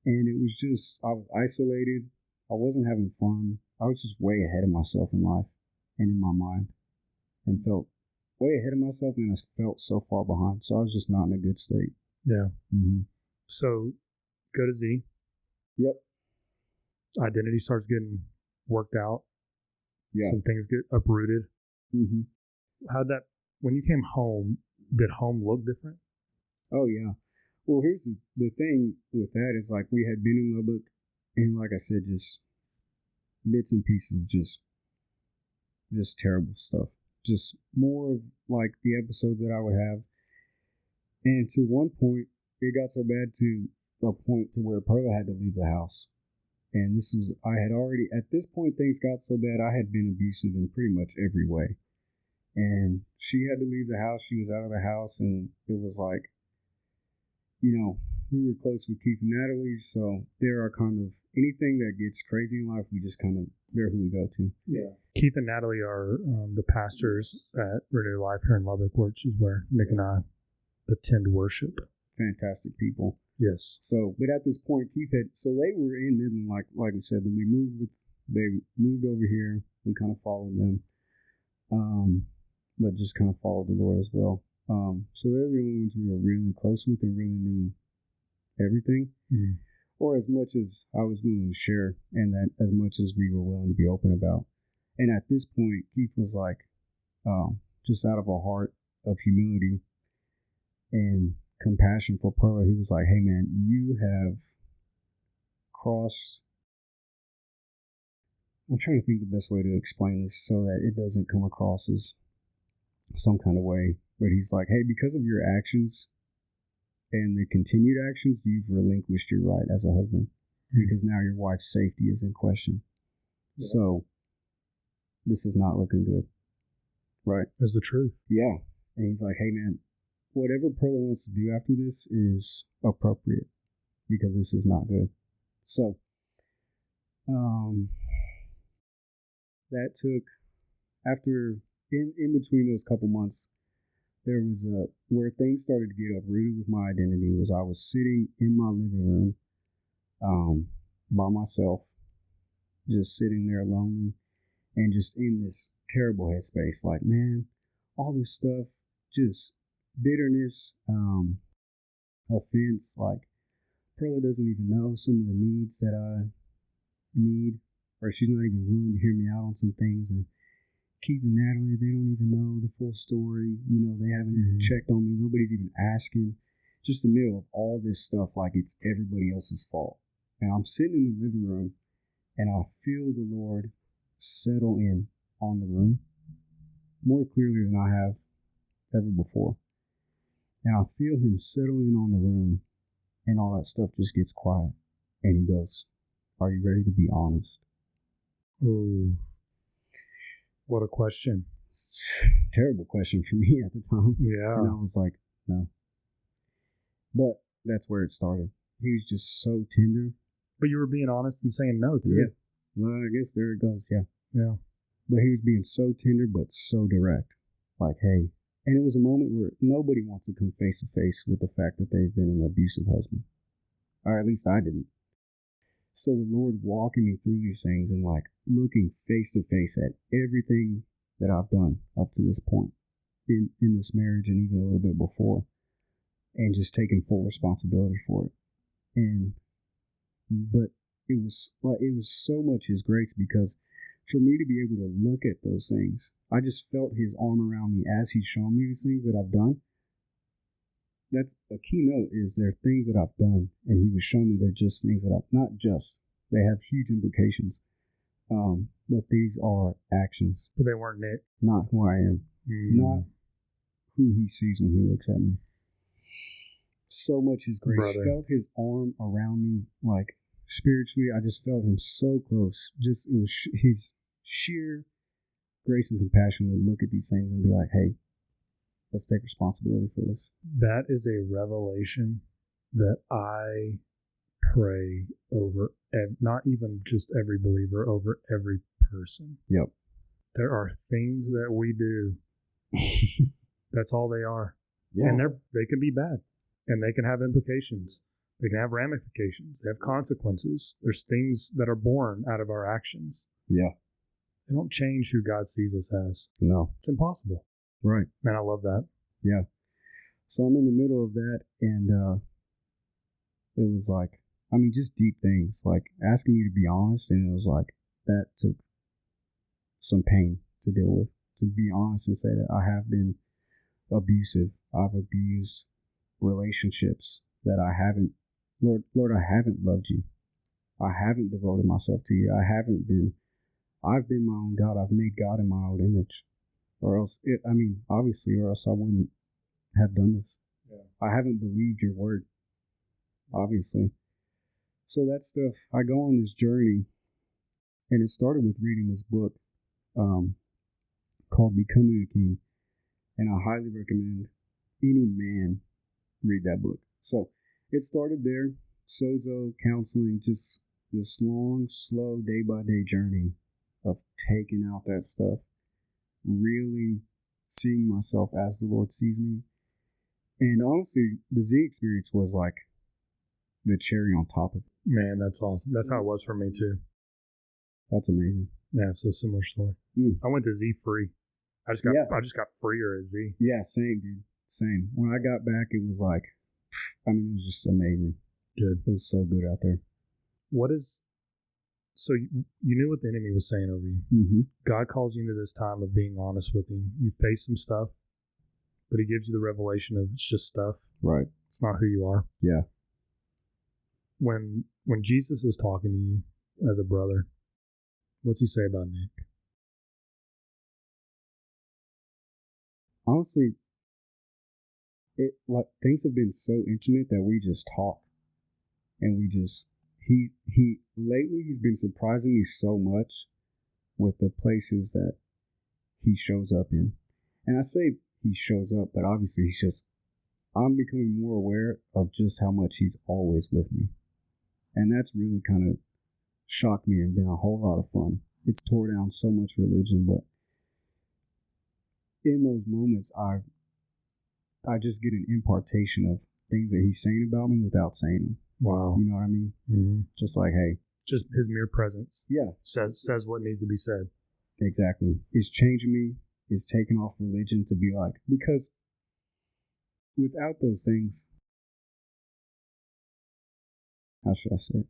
Speaker 2: And it was just, I was isolated. I wasn't having fun. I was just way ahead of myself in life and in my mind, and felt way ahead of myself, and I felt so far behind. So I was just not in a good state.
Speaker 1: Yeah.
Speaker 2: Mm-hmm.
Speaker 1: So go to Z.
Speaker 2: Yep.
Speaker 1: Identity starts getting worked out.
Speaker 2: Yeah.
Speaker 1: Some things get uprooted.
Speaker 2: Mm-hmm.
Speaker 1: When you came home, did home look different?
Speaker 2: Oh, yeah. Well, here's the thing with that is, like, we had been in Lubbock, and like I said, just bits and pieces of just terrible stuff. Just more of like the episodes that I would have. And to one point, it got so bad to a point to where Perla had to leave the house. And at this point, things got so bad, I had been abusive in pretty much every way. And she had to leave the house. She was out of the house, and it was like, we were close with Keith and Natalie, so there are kind of anything that gets crazy in life, we just kind of, they're who we go to.
Speaker 1: Yeah. Keith and Natalie are the pastors at Renew Life here in Lubbock, which is where Nick and I attend worship.
Speaker 2: Fantastic people.
Speaker 1: Yes.
Speaker 2: So, but at this point, they were in Midland, like we said, then they moved over here. We kind of followed them, but just kind of followed the Lord as well. So they're the only ones we were really close with and really knew everything, or as much as I was willing to share, and that as much as we were willing to be open about. And at this point, Keith was like, just out of a heart of humility and compassion for Perla, he was like, hey man, you have across. I'm trying to think the best way to explain this so that it doesn't come across as some kind of way. But he's like, hey, because of your actions and the continued actions, you've relinquished your right as a husband because now your wife's safety is in question. Yeah. So this is not looking good. Right.
Speaker 1: That's the truth.
Speaker 2: Yeah. And he's like, hey, man, whatever Perla wants to do after this is appropriate because this is not good. So, that took, after, in between those couple months, there was where things started to get uprooted with my identity was I was sitting in my living room, by myself, just sitting there lonely and just in this terrible headspace. Like, man, all this stuff, just bitterness, offense, like Perla doesn't even know some of the needs that I need, or she's not even willing to hear me out on some things. And Keith and Natalie, they don't even know the full story. You know, they haven't even checked on me. Nobody's even asking. Just in the middle of all this stuff, like it's everybody else's fault. And I'm sitting in the living room, and I feel the Lord settle in on the room more clearly than I have ever before. And I feel him settle in on the room, and all that stuff just gets quiet. And he goes, are you ready to be honest?
Speaker 1: Ooh. What a question.
Speaker 2: Terrible question for me at the time.
Speaker 1: Yeah.
Speaker 2: And I was like, no. But that's where it started. He was just so tender.
Speaker 1: But you were being honest and saying no, too.
Speaker 2: Yeah. Well, I guess there it goes, yeah.
Speaker 1: Yeah.
Speaker 2: But he was being so tender, but so direct. Like, hey. And it was a moment where nobody wants to come face to face with the fact that they've been an abusive husband. Or at least I didn't. So the Lord walking me through these things and like looking face to face at everything that I've done up to this point in this marriage and even a little bit before, and just taking full responsibility for it. But it was so much His grace, because for me to be able to look at those things, I just felt His arm around me as He's shown me these things that I've done. That's a keynote, is there are things that I've done, and He was showing me they're just things that I've not just, they have huge implications. But these are actions.
Speaker 1: But they weren't Nick.
Speaker 2: Not who I am. Not who He sees when He looks at me. So much His grace.
Speaker 1: Brother.
Speaker 2: Felt His arm around me, like spiritually. I just felt Him so close. Just, it was His sheer grace and compassion to look at these things and be like, hey, let's take responsibility for this.
Speaker 1: That is a revelation that I pray over, not even just every believer, over every person.
Speaker 2: Yep.
Speaker 1: There are things that we do. That's all they are.
Speaker 2: Yeah.
Speaker 1: And they can be bad. And they can have implications. They can have ramifications. They have consequences. There's things that are born out of our actions.
Speaker 2: Yeah.
Speaker 1: They don't change who God sees us as.
Speaker 2: No.
Speaker 1: It's impossible.
Speaker 2: Right.
Speaker 1: Man, I love that.
Speaker 2: Yeah. So I'm in the middle of that, and it was like, I mean, just deep things, like asking me to be honest, and it was like, that took some pain to deal with, to be honest and say that I have been abusive. I've abused relationships that I haven't, Lord, I haven't loved you. I haven't devoted myself to you. I've been my own God. I've made God in my own image. Or else, obviously, or else I wouldn't have done this. Yeah. I haven't believed your word, obviously. So that stuff, I go on this journey, and it started with reading this book called Becoming a King, and I highly recommend any man read that book. So it started there, sozo, counseling, just this long, slow, day-by-day journey of taking out that stuff, really seeing myself as the Lord sees me. And honestly, the Z experience was like the cherry on top of it.
Speaker 1: Man, that's awesome. That's how it was for me too.
Speaker 2: That's amazing.
Speaker 1: Yeah, it's a similar story. I went to Z free. I just got freer at Z.
Speaker 2: Yeah, same, dude. Same. When I got back, it was like, it was just amazing.
Speaker 1: Good.
Speaker 2: It was so good out there.
Speaker 1: So you knew what the enemy was saying over you.
Speaker 2: Mm-hmm.
Speaker 1: God calls you into this time of being honest with Him. You face some stuff, but He gives you the revelation of it's just stuff.
Speaker 2: Right.
Speaker 1: It's not who you are.
Speaker 2: Yeah.
Speaker 1: When When Jesus is talking to you as a brother, what's he say about Nick?
Speaker 2: Honestly, things have been so intimate that we just talk, and we just he lately he's been surprising me so much with the places that he shows up in. And I say he shows up, but obviously I'm becoming more aware of just how much he's always with me. And that's really kind of shocked me and been a whole lot of fun. It's tore down so much religion, but in those moments, I just get an impartation of things that he's saying about me without saying them.
Speaker 1: Wow.
Speaker 2: You know what I mean?
Speaker 1: Mm-hmm.
Speaker 2: Just like, hey.
Speaker 1: Just his mere presence.
Speaker 2: Yeah.
Speaker 1: Says what needs to be said.
Speaker 2: Exactly. It's changing me. It's taking off religion to be like, because without those things, how should I say it?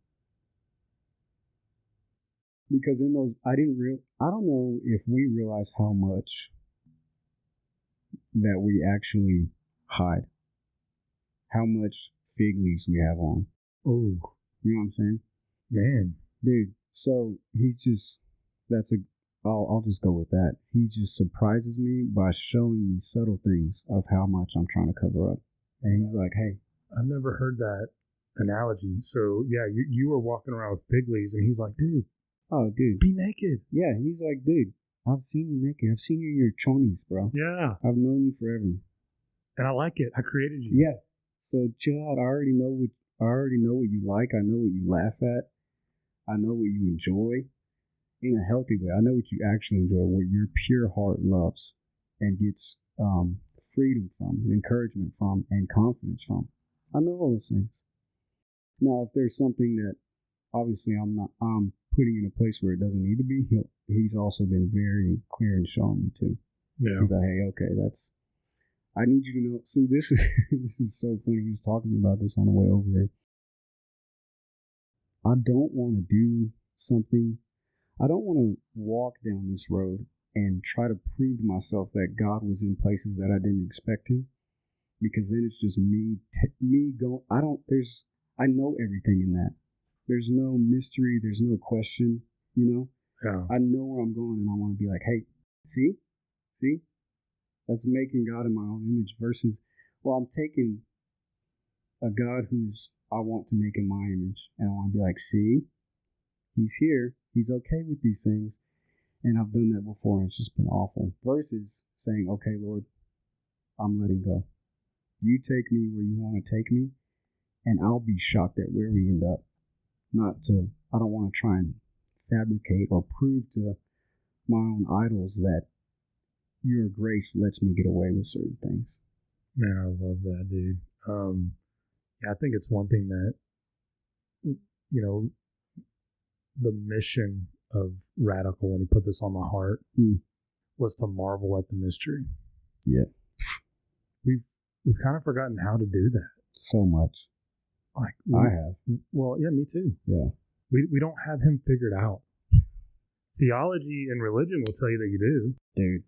Speaker 2: Because in those, I don't know if we realize how much that we actually hide. How much fig leaves we have on.
Speaker 1: Oh.
Speaker 2: You know what I'm saying?
Speaker 1: Man.
Speaker 2: Dude, so he's just, I'll just go with that. He just surprises me by showing me subtle things of how much I'm trying to cover up. And he's like, hey.
Speaker 1: I've never heard that analogy. So, yeah, you were walking around with fig leaves, and he's like, dude.
Speaker 2: Oh, dude.
Speaker 1: Be naked.
Speaker 2: Yeah, he's like, dude, I've seen you naked. I've seen you in your chonies, bro.
Speaker 1: Yeah.
Speaker 2: I've known you forever.
Speaker 1: And I like it. I created you.
Speaker 2: Yeah. So chill out. I already know what you like. I know what you laugh at. I know what you enjoy in a healthy way. I know what you actually enjoy, what your pure heart loves and gets freedom from, and encouragement from, and confidence from. I know all those things. Now, if there's something that obviously I'm putting in a place where it doesn't need to be, he's also been very clear in showing me too.
Speaker 1: Yeah.
Speaker 2: He's like, hey, okay, I need you to know. See, this is so funny. He was talking to me about this on the way over here. I don't want to do something. I don't want to walk down this road and try to prove to myself that God was in places that I didn't expect him, because then it's just me going. I know everything in that. There's no mystery. There's no question. You know.
Speaker 1: Yeah.
Speaker 2: I know where I'm going, and I want to be like, hey, see. That's making God in my own image versus, well, I'm taking a God who's I want to make in my image, and I want to be like, see, he's here. He's okay with these things. And I've done that before, and it's just been awful. Versus saying, okay, Lord, I'm letting go. You take me where you want to take me, and I'll be shocked at where we end up. I don't want to try and fabricate or prove to my own idols that your grace lets me get away with certain things.
Speaker 1: Man, I love that, dude. Yeah, I think it's one thing that, you know, the mission of Radical, when he put this on my heart, was to marvel at the mystery.
Speaker 2: Yeah.
Speaker 1: We've kind of forgotten how to do that.
Speaker 2: So much.
Speaker 1: Like
Speaker 2: I have.
Speaker 1: Well, yeah, me too.
Speaker 2: Yeah.
Speaker 1: We don't have him figured out. Theology and religion will tell you that you do.
Speaker 2: Dude.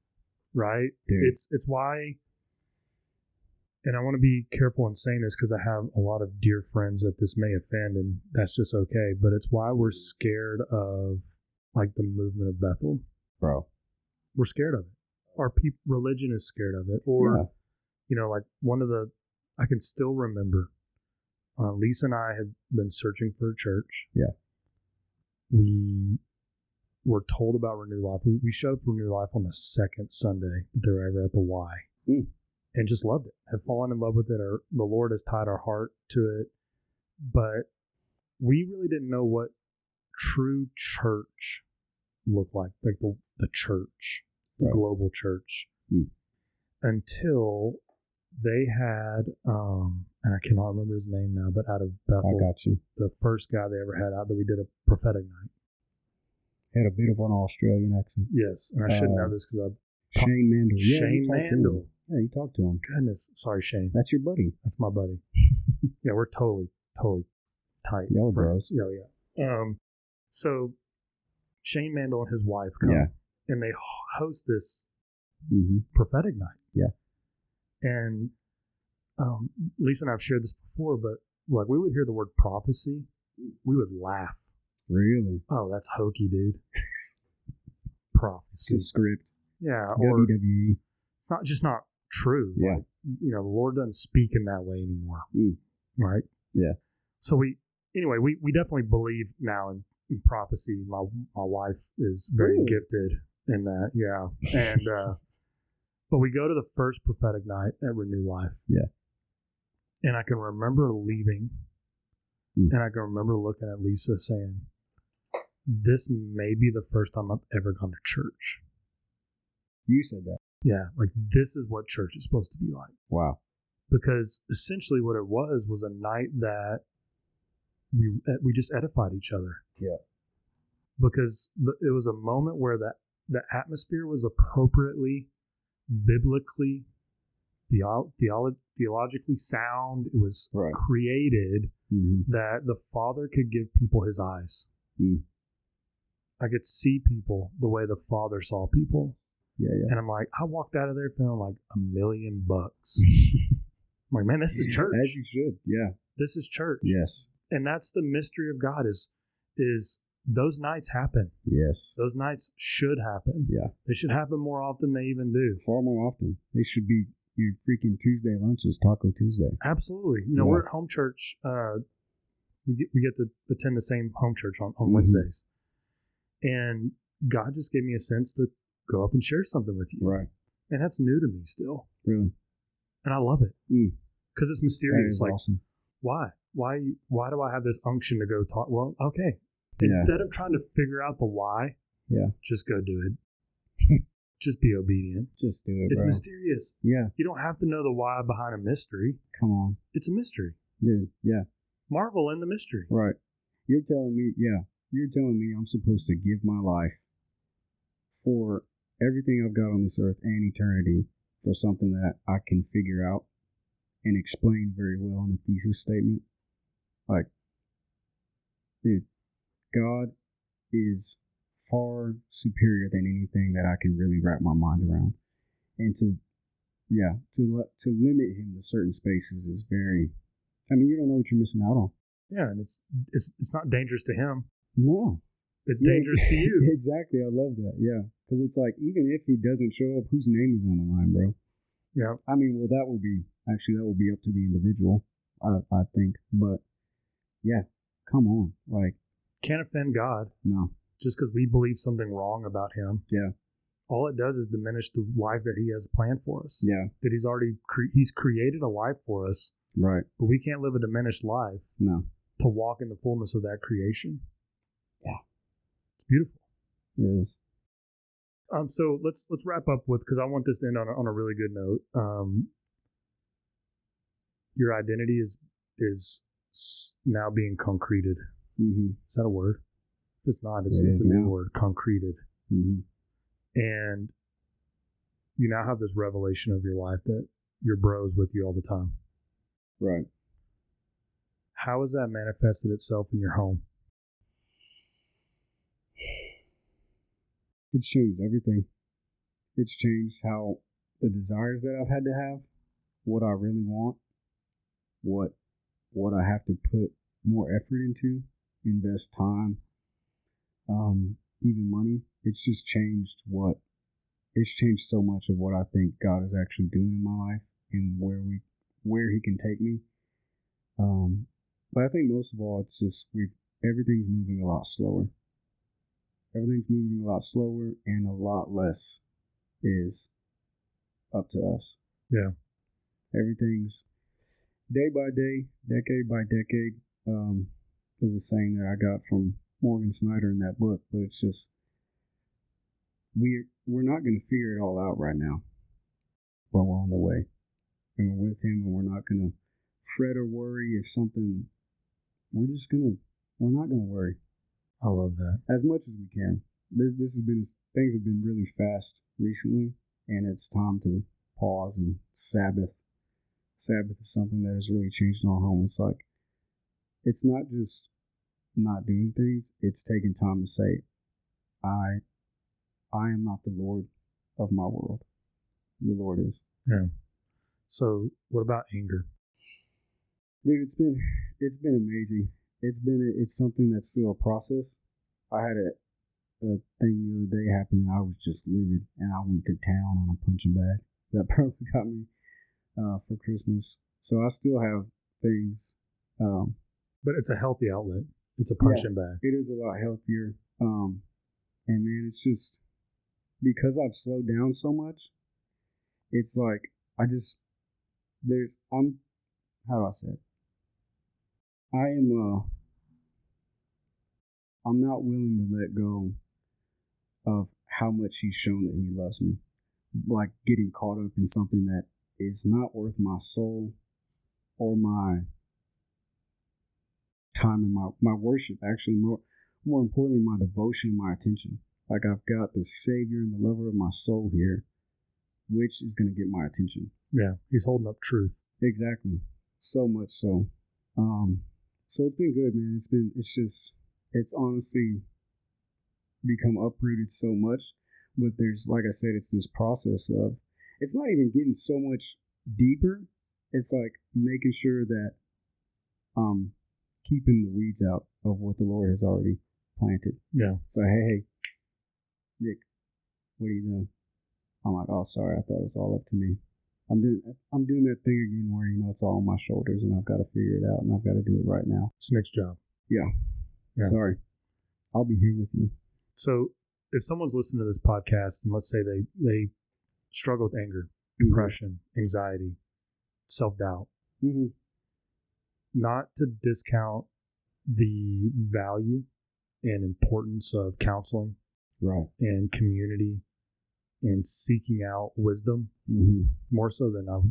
Speaker 1: Right?
Speaker 2: Dude.
Speaker 1: It's why, and I want to be careful in saying this because I have a lot of dear friends that this may offend, and that's just okay, but it's why we're scared of, like, the movement of Bethel.
Speaker 2: Bro.
Speaker 1: We're scared of it. Our religion is scared of it. Or, you know, like I can still remember, Lisa and I had been searching for a church.
Speaker 2: Yeah.
Speaker 1: We were told about Renew Life. We showed up for Renew Life on the second Sunday that they were ever at the Y. And just loved it. Have fallen in love with it. The Lord has tied our heart to it. But we really didn't know what true church looked like the church, the global church, until they had, and I cannot remember his name now, but out of Bethel,
Speaker 2: I got you.
Speaker 1: The first guy they ever had out that we did a prophetic night.
Speaker 2: Had a bit of an Australian accent.
Speaker 1: Yes, and I should know this because
Speaker 2: Shane Mandel. Yeah,
Speaker 1: Shane Mandel.
Speaker 2: Yeah, you talked to him.
Speaker 1: Goodness, sorry, Shane.
Speaker 2: That's your buddy.
Speaker 1: That's my buddy. Yeah, we're totally tight.
Speaker 2: Y'all
Speaker 1: friends.
Speaker 2: bros.
Speaker 1: Yeah. So Shane Mandel and his wife come, and they host this prophetic night.
Speaker 2: Yeah.
Speaker 1: And Lisa and I have shared this before, but like we would hear the word prophecy, we would laugh.
Speaker 2: Really?
Speaker 1: Oh, that's hokey, dude.
Speaker 2: It's
Speaker 1: Prophecy.
Speaker 2: a script.
Speaker 1: Yeah. Or
Speaker 2: WWE.
Speaker 1: it's not true.
Speaker 2: Yeah.
Speaker 1: Like, the Lord doesn't speak in that way anymore. Right?
Speaker 2: Yeah.
Speaker 1: So we definitely believe now in prophecy. My wife is very gifted in that. Yeah. And, but we go to the first prophetic night at Renew Life.
Speaker 2: Yeah.
Speaker 1: And I can remember leaving and I can remember looking at Lisa saying, this may be the first time I've ever gone to church.
Speaker 2: You said that.
Speaker 1: Yeah. Like, this is what church is supposed to be like.
Speaker 2: Wow.
Speaker 1: Because essentially what it was a night that we just edified each other.
Speaker 2: Yeah.
Speaker 1: Because it was a moment where the atmosphere was appropriately, biblically, theologically sound. It was created that the Father could give people his eyes. I could see people the way the Father saw people.
Speaker 2: Yeah.
Speaker 1: And I'm like, I walked out of there feeling like $1 million. I'm like, man, this is church.
Speaker 2: As you should. Yeah.
Speaker 1: This is church.
Speaker 2: Yes.
Speaker 1: And that's the mystery of God is those nights happen.
Speaker 2: Yes.
Speaker 1: Those nights should happen.
Speaker 2: Yeah.
Speaker 1: They should happen more often than they even do.
Speaker 2: Far more often. They should be your freaking Tuesday lunches, Taco Tuesday.
Speaker 1: Absolutely. We're at home church. We get to attend the same home church on Wednesdays. And God just gave me a sense to go up and share something with you.
Speaker 2: Right.
Speaker 1: And that's new to me still.
Speaker 2: Really?
Speaker 1: And I love it. Because it's mysterious.
Speaker 2: That is awesome.
Speaker 1: Why? Why do I have this unction to go talk? Well, okay. Instead of trying to figure out the why, just go do it. Just be obedient.
Speaker 2: Just do it,
Speaker 1: It's
Speaker 2: bro.
Speaker 1: mysterious.
Speaker 2: Yeah.
Speaker 1: You don't have to know the why behind a mystery.
Speaker 2: Come on.
Speaker 1: It's a mystery.
Speaker 2: Dude, yeah.
Speaker 1: Marvel in the mystery.
Speaker 2: Right. You're telling me I'm supposed to give my life for everything I've got on this earth and eternity for something that I can figure out and explain very well in a thesis statement? Like, dude, God is far superior than anything that I can really wrap my mind around. And to limit him to certain spaces is very, you don't know what you're missing out on.
Speaker 1: Yeah, and it's not dangerous to him.
Speaker 2: No.
Speaker 1: It's dangerous to you.
Speaker 2: Exactly. I love that. Yeah. Because it's like, even if he doesn't show up, whose name is on the line, bro?
Speaker 1: Yeah.
Speaker 2: Well, that will be up to the individual, I think. But yeah, come on. Like,
Speaker 1: can't offend God.
Speaker 2: No.
Speaker 1: Just because we believe something wrong about him.
Speaker 2: Yeah.
Speaker 1: All it does is diminish the life that he has planned for us.
Speaker 2: Yeah.
Speaker 1: That he's already he's created a life for us.
Speaker 2: Right.
Speaker 1: But we can't live a diminished life.
Speaker 2: No.
Speaker 1: To walk in the fullness of that creation.
Speaker 2: Yeah.
Speaker 1: It's beautiful.
Speaker 2: It is.
Speaker 1: So let's wrap up with, because I want this to end on a really good note. Your identity is now being concreted. Is that a word? If it's not, it's a new word, concreted. And you now have this revelation of your life that your bro's with you all the time.
Speaker 2: Right.
Speaker 1: How has that manifested itself in your home?
Speaker 2: It's changed everything. It's changed how the desires that I've had to have, what I really want, what I have to put more effort into, invest time, even money. It's just changed so much of what I think God is actually doing in my life and where he can take me. But I think most of all, it's just everything's moving a lot slower. Everything's moving a lot slower, and a lot less is up to us.
Speaker 1: Yeah.
Speaker 2: Everything's day by day, decade by decade. There's a saying that I got from Morgan Snyder in that book, but it's just we're not going to figure it all out right now, but we're on the way, and we're with him, and we're not going to fret or worry if something. We're not going to worry.
Speaker 1: I love that.
Speaker 2: As much as we can. Things have been really fast recently, and it's time to pause and Sabbath. Sabbath is something that has really changed in our home. It's like, it's not just not doing things, it's taking time to say, I am not the Lord of my world. The Lord is.
Speaker 1: Yeah. So what about anger?
Speaker 2: Dude, it's been amazing. it's something that's still a process. I had a thing the other day happen, and I was just livid, and I went to town on a punching bag. That probably got me for Christmas. So I still have things.
Speaker 1: But it's a healthy outlet. It's a punching bag.
Speaker 2: It is a lot healthier. And man, it's just because I've slowed down so much. It's like how do I say it? I'm not willing to let go of how much he's shown that he loves me. Like getting caught up in something that is not worth my soul or my time and my worship. Actually, more importantly, my devotion and my attention. Like I've got the Savior and the lover of my soul here, which is going to get my attention.
Speaker 1: Yeah, he's holding up truth.
Speaker 2: Exactly. So much so. So it's been good, man. It's honestly become uprooted so much. But there's, like I said, it's this process of, it's not even getting so much deeper. It's like making sure that keeping the weeds out of what the Lord has already planted.
Speaker 1: Yeah.
Speaker 2: So, hey, Nick, what are you doing? I'm like, oh, sorry, I thought it was all up to me. I'm doing that thing again where, it's all on my shoulders and I've got to figure it out and I've got to do it right now.
Speaker 1: It's Nick's job.
Speaker 2: Yeah. Sorry. I'll be here with you.
Speaker 1: So if someone's listening to this podcast and let's say they struggle with anger, depression, anxiety, self-doubt, not to discount the value and importance of counseling,
Speaker 2: right,
Speaker 1: and community and seeking out wisdom, more so than a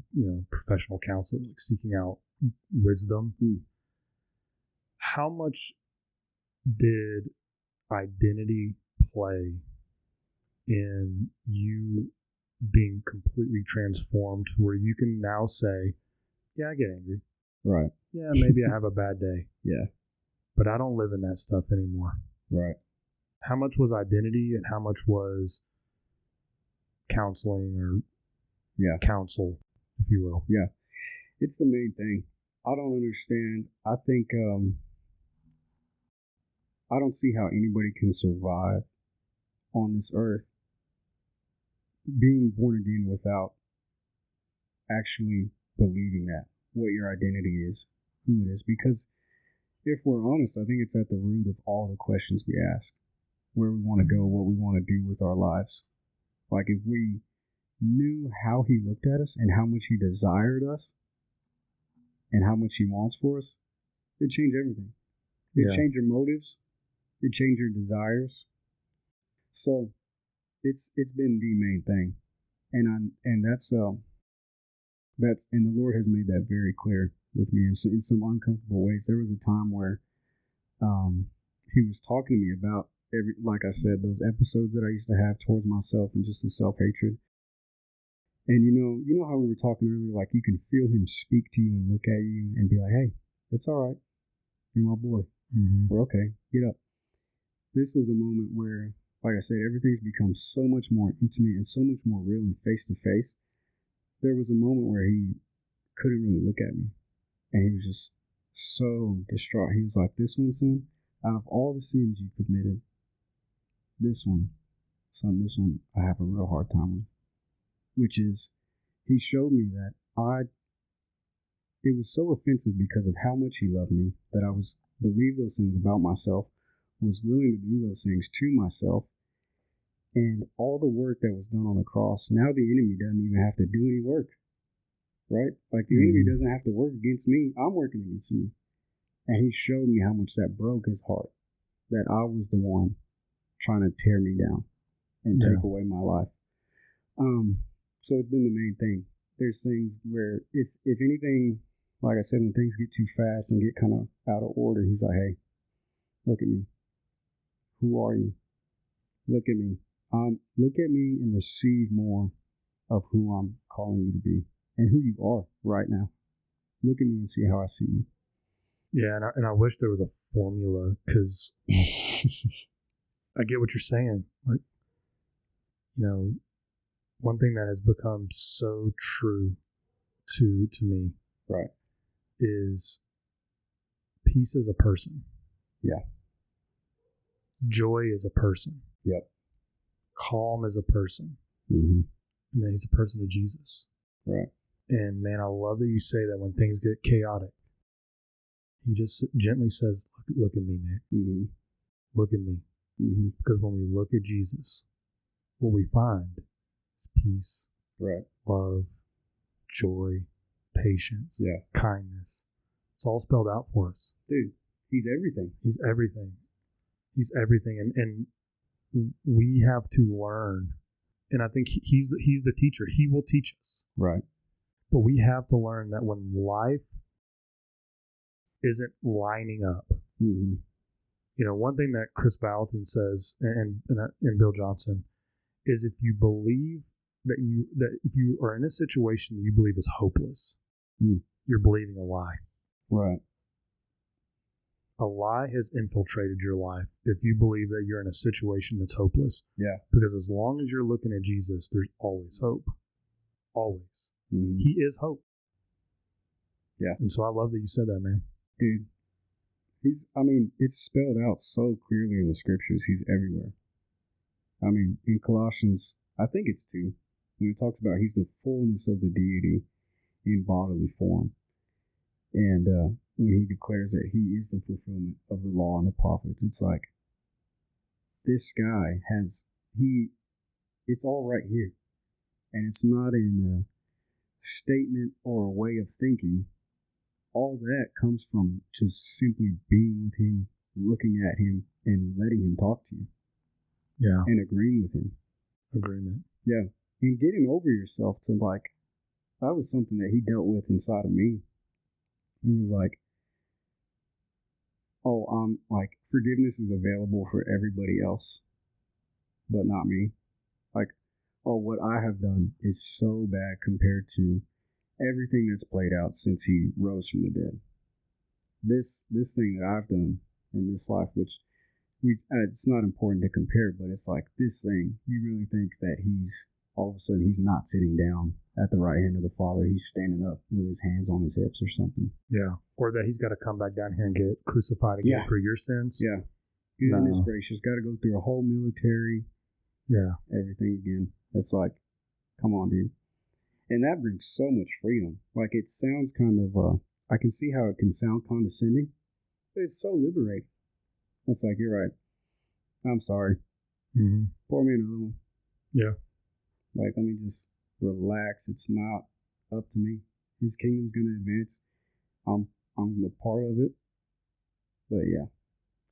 Speaker 1: professional counselor, like seeking out wisdom. How much did identity play in you being completely transformed to where you can now say, yeah, I get angry.
Speaker 2: Right.
Speaker 1: Yeah, maybe I have a bad day.
Speaker 2: Yeah.
Speaker 1: But I don't live in that stuff anymore.
Speaker 2: Right.
Speaker 1: How much was identity and how much was counseling or counsel, if you will?
Speaker 2: Yeah. It's the main thing. I don't understand. I think I don't see how anybody can survive on this earth being born again without actually believing that, what your identity is, who it is. Because if we're honest, I think it's at the root of all the questions we ask, where we want to go, what we want to do with our lives. Like if we knew how he looked at us and how much he desired us and how much he wants for us, it'd change everything. It'd change your motives. It'd change your desires. So it's been the main thing. And that's and the Lord has made that very clear with me in some uncomfortable ways. There was a time where he was talking to me about like I said, those episodes that I used to have towards myself and just the self-hatred. And you know how we were talking earlier, like you can feel him speak to you and look at you and be like, hey, it's all right. You're my boy. We're okay. Get up. This was a moment where, like I said, everything's become so much more intimate and so much more real and face to face. There was a moment where he couldn't really look at me. And he was just so distraught. He was like, this one, son, out of all the sins you committed, this one I have a real hard time with. Which is, he showed me that it was so offensive because of how much he loved me that I believed those things about myself, was willing to do those things to myself, and all the work that was done on the cross, now the enemy doesn't even have to do any work, right? Like the enemy doesn't have to work against me, I'm working against me. And he showed me how much that broke his heart, that I was the one trying to tear me down and take away my life. So it's been the main thing. There's things where if anything, like I said, when things get too fast and get kind of out of order, he's like, hey, look at me. Who are you? Look at me. Look at me and receive more of who I'm calling you to be and who you are right now. Look at me and see how I see you.
Speaker 1: Yeah, and I wish there was a formula because I get what you're saying. Like, one thing that has become so true to me,
Speaker 2: right,
Speaker 1: is Peace is a person.
Speaker 2: Yeah.
Speaker 1: Joy is a person.
Speaker 2: Yep.
Speaker 1: Calm is a person.
Speaker 2: Mm-hmm.
Speaker 1: And then he's a person of Jesus.
Speaker 2: Right.
Speaker 1: And man, I love that you say that when things get chaotic. He just gently says, look at me, Nick.
Speaker 2: Mm-hmm.
Speaker 1: Look at me.
Speaker 2: Mm-hmm.
Speaker 1: Because when we look at Jesus, what we find is peace,
Speaker 2: right,
Speaker 1: love, joy, patience, kindness. It's all spelled out for us.
Speaker 2: Dude, he's everything.
Speaker 1: He's everything. He's everything. And we have to learn. And I think he's the teacher. He will teach us.
Speaker 2: Right.
Speaker 1: But we have to learn that when life isn't lining up.
Speaker 2: Mm-hmm.
Speaker 1: You know, one thing that Chris Valentin says and Bill Johnson is if you believe that if you are in a situation that you believe is hopeless, you're believing a lie.
Speaker 2: Right.
Speaker 1: A lie has infiltrated your life if you believe that you're in a situation that's hopeless.
Speaker 2: Yeah.
Speaker 1: Because as long as you're looking at Jesus, there's always hope. Always.
Speaker 2: Mm-hmm.
Speaker 1: He is hope.
Speaker 2: Yeah.
Speaker 1: And so I love that you said that, man.
Speaker 2: Dude, it's spelled out so clearly in the scriptures. He's everywhere. I mean, in Colossians, I think it's 2, when it talks about he's the fullness of the deity in bodily form. And when he declares that he is the fulfillment of the law and the prophets, it's like, this guy it's all right here. And it's not in a statement or a way of thinking. All that comes from just simply being with him, looking at him, and letting him talk to you.
Speaker 1: Yeah.
Speaker 2: And agreeing with him.
Speaker 1: Agreement.
Speaker 2: Yeah. And getting over yourself to that was something that he dealt with inside of me. It was like, forgiveness is available for everybody else, but not me. What I have done is so bad compared to everything that's played out since he rose from the dead. This thing that I've done in this life, which it's not important to compare, but it's like this thing, you really think that all of a sudden he's not sitting down at the right hand of the Father. He's standing up with his hands on his hips or something.
Speaker 1: Yeah. Or that he's got to come back down here and get crucified again for your sins.
Speaker 2: Yeah. Goodness gracious. Got to go through a whole military.
Speaker 1: Yeah.
Speaker 2: Everything again. It's like, come on, dude. And that brings so much freedom. It sounds kind of, I can see how it can sound condescending, but it's so liberating. It's like, you're right. I'm sorry.
Speaker 1: Mm-hmm.
Speaker 2: Pour me another one.
Speaker 1: Yeah.
Speaker 2: Let me just relax. It's not up to me. His kingdom's going to advance. I'm a part of it. But yeah,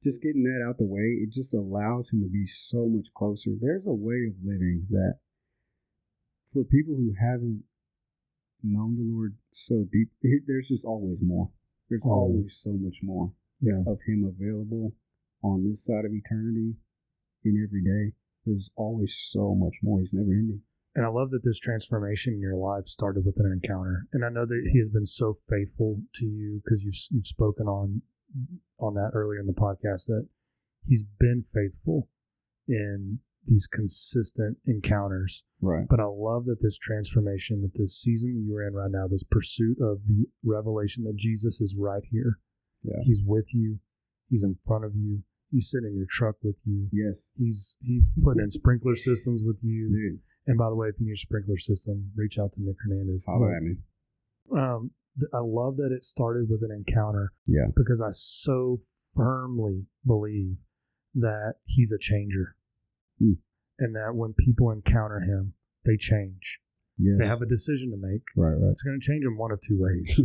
Speaker 2: just getting that out the way, it just allows him to be so much closer. There's a way of living that for people who haven't known the Lord so deep, there's just always more. There's always so much more of him available on this side of eternity in every day. There's always so much more. He's never ending.
Speaker 1: And I love that this transformation in your life started with an encounter. And I know that he has been so faithful to you because you've spoken on that earlier in the podcast, that he's been faithful in these consistent encounters.
Speaker 2: Right.
Speaker 1: But I love that this transformation, that this season that you're in right now, this pursuit of the revelation that Jesus is right here.
Speaker 2: Yeah.
Speaker 1: He's with you. He's in front of you. He's sitting in your truck with you.
Speaker 2: Yes.
Speaker 1: He's putting in sprinkler systems with you.
Speaker 2: Dude.
Speaker 1: And by the way, if you need a sprinkler system, reach out to Nick Hernandez.
Speaker 2: Holler at me.
Speaker 1: I love that it started with an encounter.
Speaker 2: Yeah.
Speaker 1: Because I so firmly believe that he's a changer. And that when people encounter him, they change.
Speaker 2: Yes.
Speaker 1: They have a decision to make.
Speaker 2: Right.
Speaker 1: It's going to change them one of two ways.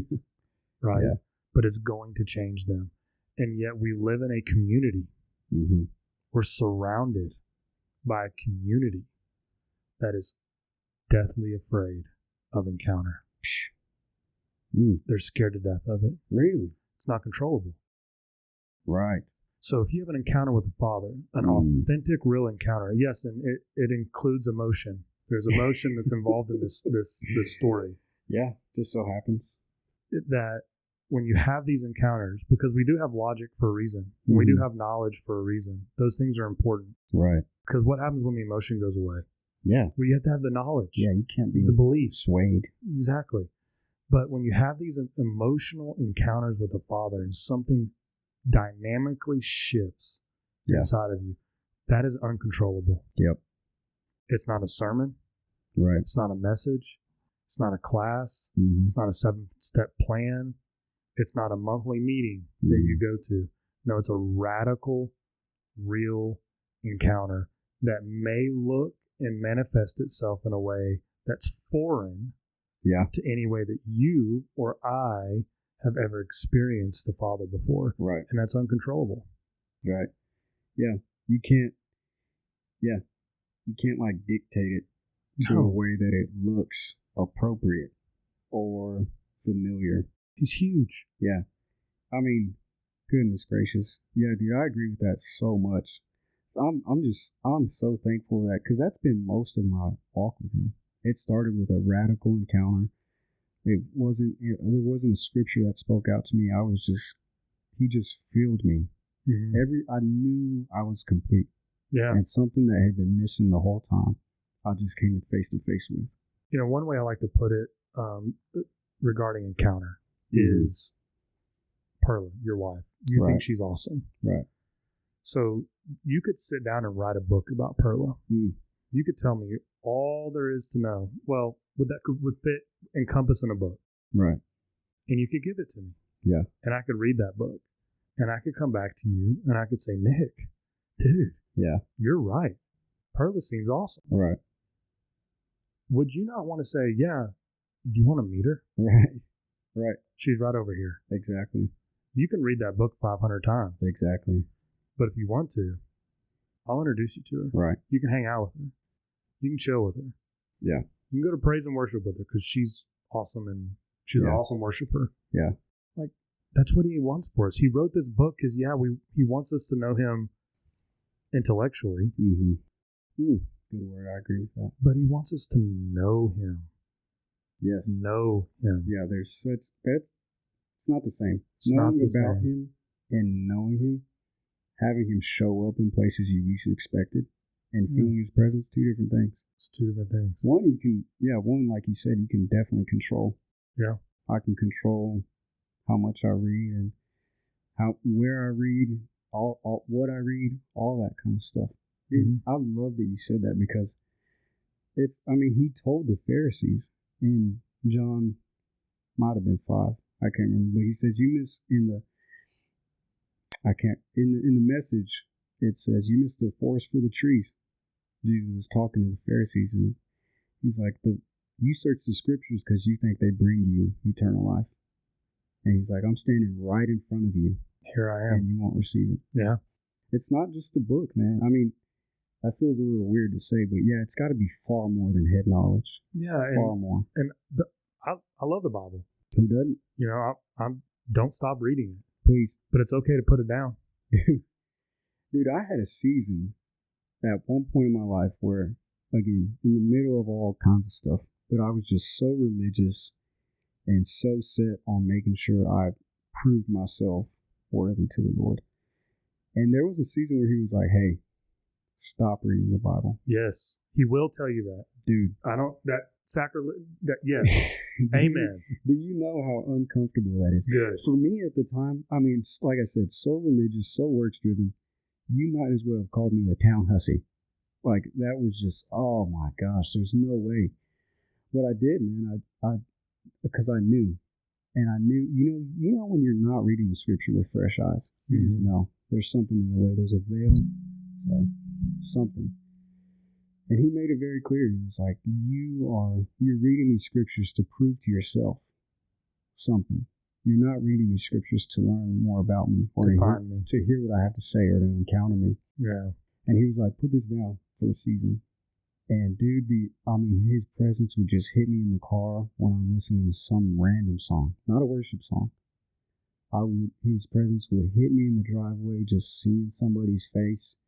Speaker 1: Right?
Speaker 2: Yeah.
Speaker 1: But it's going to change them. And yet we live in a community.
Speaker 2: Mm-hmm.
Speaker 1: We're surrounded by a community that is deathly afraid of encounter. They're scared to death of it.
Speaker 2: Really?
Speaker 1: It's not controllable.
Speaker 2: Right.
Speaker 1: So if you have an encounter with the Father, an authentic, real encounter, yes, and it includes emotion. There's emotion that's involved in this story.
Speaker 2: Yeah, just so happens.
Speaker 1: That when you have these encounters, because we do have logic for a reason, and we do have knowledge for a reason, those things are important.
Speaker 2: Right.
Speaker 1: Because what happens when the emotion goes away?
Speaker 2: Yeah.
Speaker 1: Well, you have to have the knowledge.
Speaker 2: Yeah, you can't be
Speaker 1: the belief.
Speaker 2: Swayed.
Speaker 1: Exactly. But when you have these emotional encounters with the Father and something dynamically shifts inside of you. That is uncontrollable.
Speaker 2: Yep.
Speaker 1: It's not a sermon.
Speaker 2: Right.
Speaker 1: It's not a message. It's not a class.
Speaker 2: Mm-hmm.
Speaker 1: It's not a 7-step plan. It's not a monthly meeting that you go to. No, it's a radical, real encounter that may look and manifest itself in a way that's foreign to any way that you or I have ever experienced the Father before.
Speaker 2: Right.
Speaker 1: And that's uncontrollable.
Speaker 2: Right. Yeah. You can't like dictate it to a way that it looks appropriate or familiar.
Speaker 1: He's huge.
Speaker 2: Yeah. I mean, goodness gracious. Yeah, dude, I agree with that so much. I'm so thankful that, because that's been most of my walk with him. It started with a radical encounter. There wasn't a scripture that spoke out to me. He just filled me. Mm-hmm. I knew I was complete. Yeah. And something that had been missing the whole time, I just came face to face with.
Speaker 1: You know, one way I like to put it regarding encounter is Perla, your wife. You think she's awesome.
Speaker 2: Right.
Speaker 1: So you could sit down and write a book about Perla. You could tell me all there is to know. Well, would fit encompass in a book.
Speaker 2: Right.
Speaker 1: And you could give it to me.
Speaker 2: Yeah.
Speaker 1: And I could read that book. And I could come back to you and I could say, Nick, dude.
Speaker 2: Yeah.
Speaker 1: You're right. Perla seems awesome.
Speaker 2: Right.
Speaker 1: Would you not want to say, yeah, do you want to meet her?
Speaker 2: Right. Right.
Speaker 1: She's right over here.
Speaker 2: Exactly.
Speaker 1: You can read that book 500 times.
Speaker 2: Exactly.
Speaker 1: But if you want to, I'll introduce you to her.
Speaker 2: Right.
Speaker 1: You can hang out with her. You can chill with her.
Speaker 2: Yeah.
Speaker 1: You can go to praise and worship with her because she's awesome and she's an awesome worshiper.
Speaker 2: Yeah.
Speaker 1: Like, that's what he wants for us. He wrote this book because, he wants us to know him intellectually.
Speaker 2: Mm-hmm. Good word. I agree with that.
Speaker 1: But he wants us to know him.
Speaker 2: Yes.
Speaker 1: Know him.
Speaker 2: Yeah, it's not the same. Knowing about him and knowing him, having him show up in places you least expected, and feeling his presence, two different things.
Speaker 1: It's two different things.
Speaker 2: One, like you said, you can definitely control.
Speaker 1: Yeah.
Speaker 2: I can control how much I read and where I read, all what I read, all that kind of stuff. Dude, I love that you said that because he told the Pharisees in John, might have been 5, I can't remember, but he says, you miss in the message, it says, you miss the forest for the trees. Jesus is talking to the Pharisees, and he's like, you search the scriptures because you think they bring you eternal life. And he's like, I'm standing right in front of you.
Speaker 1: Here I am.
Speaker 2: And you won't receive it.
Speaker 1: Yeah.
Speaker 2: It's not just the book, man. I mean, that feels a little weird to say, but yeah, it's got to be far more than head knowledge.
Speaker 1: Yeah.
Speaker 2: Far more.
Speaker 1: And I love the Bible.
Speaker 2: Who doesn't?
Speaker 1: You know, I don't stop reading it.
Speaker 2: Please.
Speaker 1: But it's okay to put it down.
Speaker 2: Dude, I had a season at one point in my life where, again, in the middle of all kinds of stuff, but I was just so religious and so set on making sure I proved myself worthy to the Lord. And there was a season where he was like, hey, stop reading the Bible.
Speaker 1: Yes. He will tell you that.
Speaker 2: Dude.
Speaker 1: Yes. Amen.
Speaker 2: Do you know how uncomfortable that is?
Speaker 1: Good.
Speaker 2: For me at the time, I mean, like I said, so religious, so works driven, you might as well have called me a town hussy. Like, that was just, oh my gosh, there's no way. But I did, man. I because I knew. And I knew, you know when you're not reading the scripture with fresh eyes, you just know there's something in the way. There's a veil. Something. And he made it very clear. He was like, you're reading these scriptures to prove to yourself something. You're not reading these scriptures to learn more about me or to hear what I have to say or to encounter me.
Speaker 1: Yeah.
Speaker 2: And he was like, put this down for a season. And dude, his presence would just hit me in the car when I'm listening to some random song, not a worship song. His presence would hit me in the driveway, just seeing somebody's face.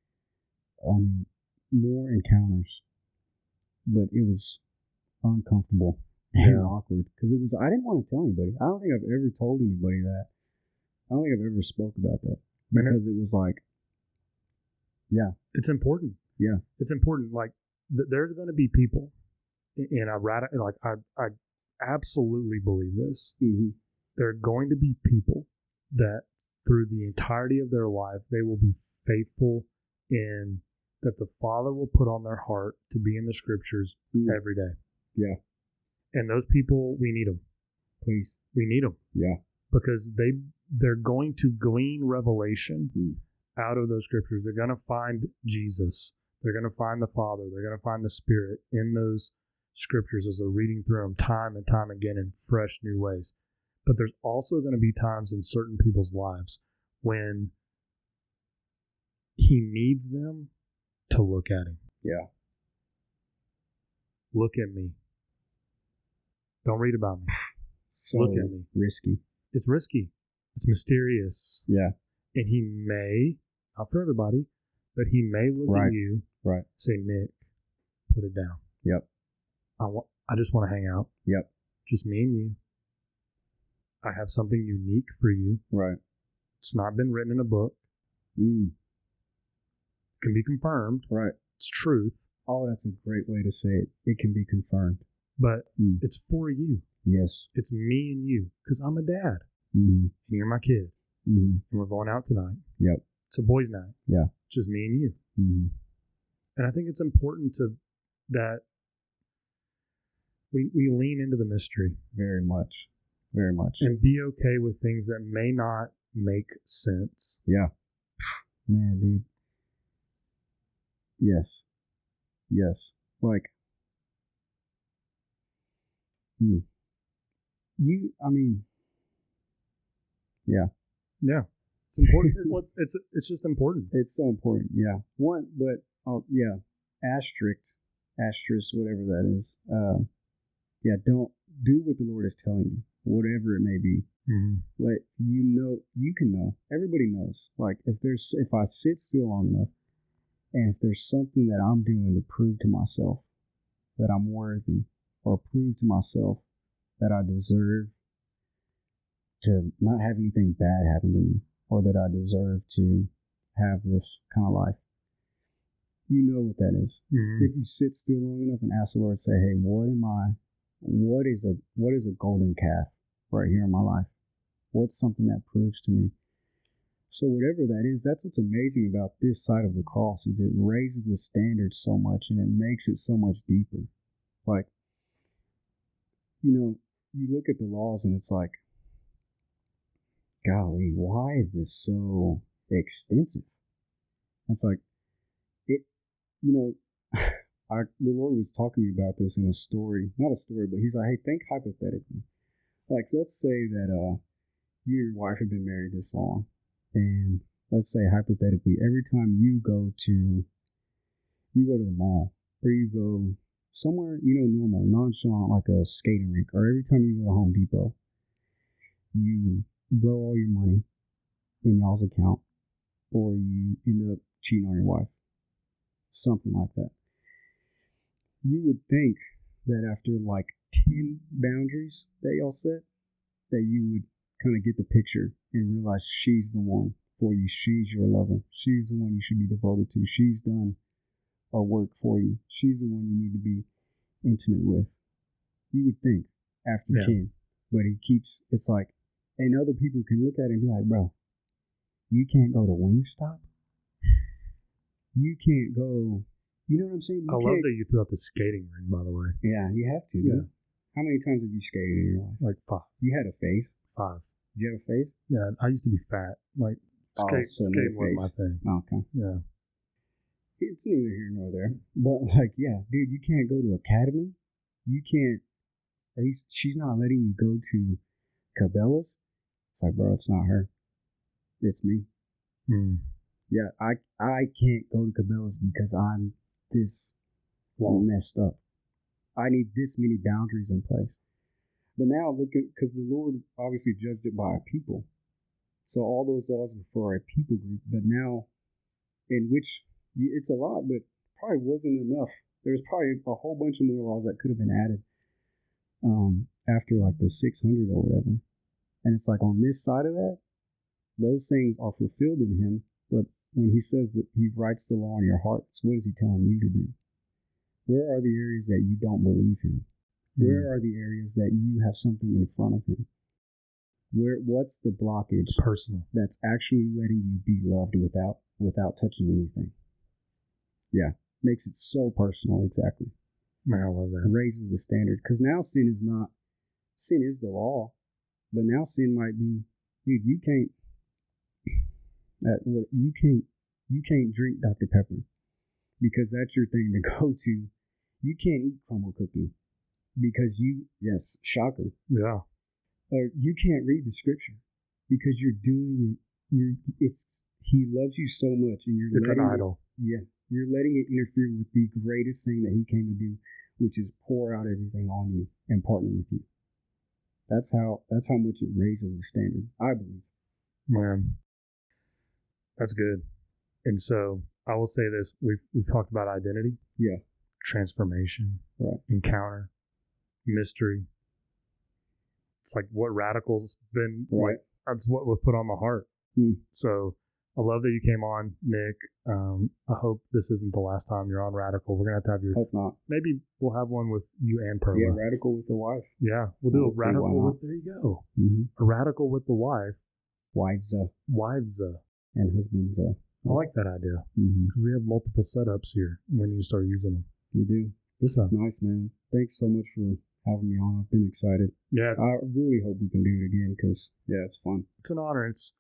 Speaker 2: More encounters, but it was uncomfortable and awkward because I didn't want to tell anybody. I don't think I've ever told anybody that. I don't think I've ever spoke about that because it was like, yeah,
Speaker 1: it's important.
Speaker 2: Yeah,
Speaker 1: it's important. Like there's going to be people, and I absolutely believe this.
Speaker 2: Mm-hmm.
Speaker 1: There are going to be people that through the entirety of their life, they will be faithful in that the Father will put on their heart to be in the Scriptures every day.
Speaker 2: Yeah.
Speaker 1: And those people, we need them.
Speaker 2: Please.
Speaker 1: We need them.
Speaker 2: Yeah.
Speaker 1: Because they're going to glean revelation out of those Scriptures. They're going to find Jesus. They're going to find the Father. They're going to find the Spirit in those Scriptures as they're reading through them time and time again in fresh new ways. But there's also going to be times in certain people's lives when He needs them to look at Him.
Speaker 2: Yeah.
Speaker 1: Look at me. Don't read about me.
Speaker 2: So
Speaker 1: look at me.
Speaker 2: Risky.
Speaker 1: It's risky. It's mysterious.
Speaker 2: Yeah.
Speaker 1: And He may, not for everybody, but He may look at you, say, Nick, put it down.
Speaker 2: Yep.
Speaker 1: I just want to hang out.
Speaker 2: Yep.
Speaker 1: Just me and you. I have something unique for you.
Speaker 2: Right.
Speaker 1: It's not been written in a book. Can be confirmed.
Speaker 2: Right.
Speaker 1: It's truth.
Speaker 2: Oh, that's a great way to say it. It can be confirmed.
Speaker 1: But it's for you.
Speaker 2: Yes.
Speaker 1: It's me and you. Because I'm a dad.
Speaker 2: And
Speaker 1: you're my kid. And we're going out tonight.
Speaker 2: Yep.
Speaker 1: It's a boys' night.
Speaker 2: Yeah.
Speaker 1: It's just me and you. And I think it's important that we lean into the mystery.
Speaker 2: Very much. Very much.
Speaker 1: And be okay with things that may not make sense.
Speaker 2: Yeah. Man, dude. Yes. Yes. Like, yeah.
Speaker 1: Yeah. It's important. It's just important.
Speaker 2: It's so important. Yeah. Asterisk, whatever that is. Don't do what the Lord is telling you, whatever it may be. Let you can know. Everybody knows. Like if I sit still long enough, and if there's something that I'm doing to prove to myself that I'm worthy, or prove to myself that I deserve to not have anything bad happen to me, or that I deserve to have this kind of life, you know what that is. If you sit still long enough and ask the Lord, say, hey, what is a golden calf right here in my life? What's something that proves to me? So whatever that is, that's what's amazing about this side of the cross, is it raises the standard so much and it makes it so much deeper. Like, you look at the laws and it's like, golly, why is this so extensive? It's like, the Lord was talking to me about this in a story, not a story, but He's like, hey, think hypothetically. Like, so let's say that you and your wife have been married this long, and let's say hypothetically, every time you go to the mall, or you go somewhere, normal, nonchalant, like a skating rink, or every time you go to Home Depot, you blow all your money in y'all's account, or you end up cheating on your wife. Something like that. You would think that after like 10 boundaries that y'all set, that you would kind of get the picture and realize she's the one for you. She's your lover. She's the one you should be devoted to. She's done a work for you. She's the one you need to be intimate with. You would think after 10, but it's like, and other people can look at it and be like, bro, you can't go to Wingstop. You can't go, you know what I'm saying?
Speaker 1: I love that you threw out the skating ring, by the way.
Speaker 2: Yeah, you have to.
Speaker 1: Yeah.
Speaker 2: Dude. How many times have you skated in your life?
Speaker 1: Like 5.
Speaker 2: You had a phase?
Speaker 1: 5.
Speaker 2: Did you have a phase?
Speaker 1: Yeah, I used to be fat. Like, skating wasn't my thing.
Speaker 2: Oh, okay.
Speaker 1: Yeah.
Speaker 2: It's neither here nor there. But, like, yeah, dude, you can't go to Academy. You can't, she's not letting you go to Cabela's. It's like, bro, it's not her. It's me. Yeah, I can't go to Cabela's because I'm this messed up. I need this many boundaries in place. But now look at, because the Lord obviously judged it by a people. So all those laws were for a people group. But now, in which it's a lot, but probably wasn't enough. There's probably a whole bunch of more laws that could have been added after like the 600 or whatever. And it's like on this side of that, those things are fulfilled in Him. But when He says that He writes the law in your hearts, what is He telling you to do? Where are the areas that you don't believe Him? Where are the areas that you have something in front of Him? What's the blockage
Speaker 1: Personal.
Speaker 2: that's actually letting you be loved without touching anything? Yeah. Makes it so personal. Exactly.
Speaker 1: Man, I love that.
Speaker 2: Raises the standard. Because now sin is the law. But now sin might be, dude, you can't drink Dr. Pepper because that's your thing to go to. You can't eat crumble cookie because yes, shocker.
Speaker 1: Yeah.
Speaker 2: You can't read the scripture because you're doing it. He loves you so much, and
Speaker 1: it's an idol.
Speaker 2: You're letting it interfere with the greatest thing that he came to do, which is pour out everything on you and partner with you. That's how much it raises the standard, I believe.
Speaker 1: Man, that's good. And so I will say this: we've talked about identity, transformation,
Speaker 2: right,
Speaker 1: encounter, mystery. It's like what Radical's been
Speaker 2: right.
Speaker 1: Like. That's what was put on my heart. So I love that you came on, Nick. I hope this isn't the last time you're on Radical. We're gonna have to have your.
Speaker 2: Hope not.
Speaker 1: Maybe we'll have one with you and Perla.
Speaker 2: Yeah, Radical with the wife.
Speaker 1: Yeah, we'll do a Radical with. There you go. Mm-hmm. A Radical with the wife.
Speaker 2: Wivesa. And husbandsa.
Speaker 1: I like that idea because we have multiple setups here when you start using them.
Speaker 2: You do. This is nice, man. Thanks so much for having me on. I've been excited.
Speaker 1: Yeah.
Speaker 2: I really hope we can do it again because, it's fun.
Speaker 1: It's an honor. It's,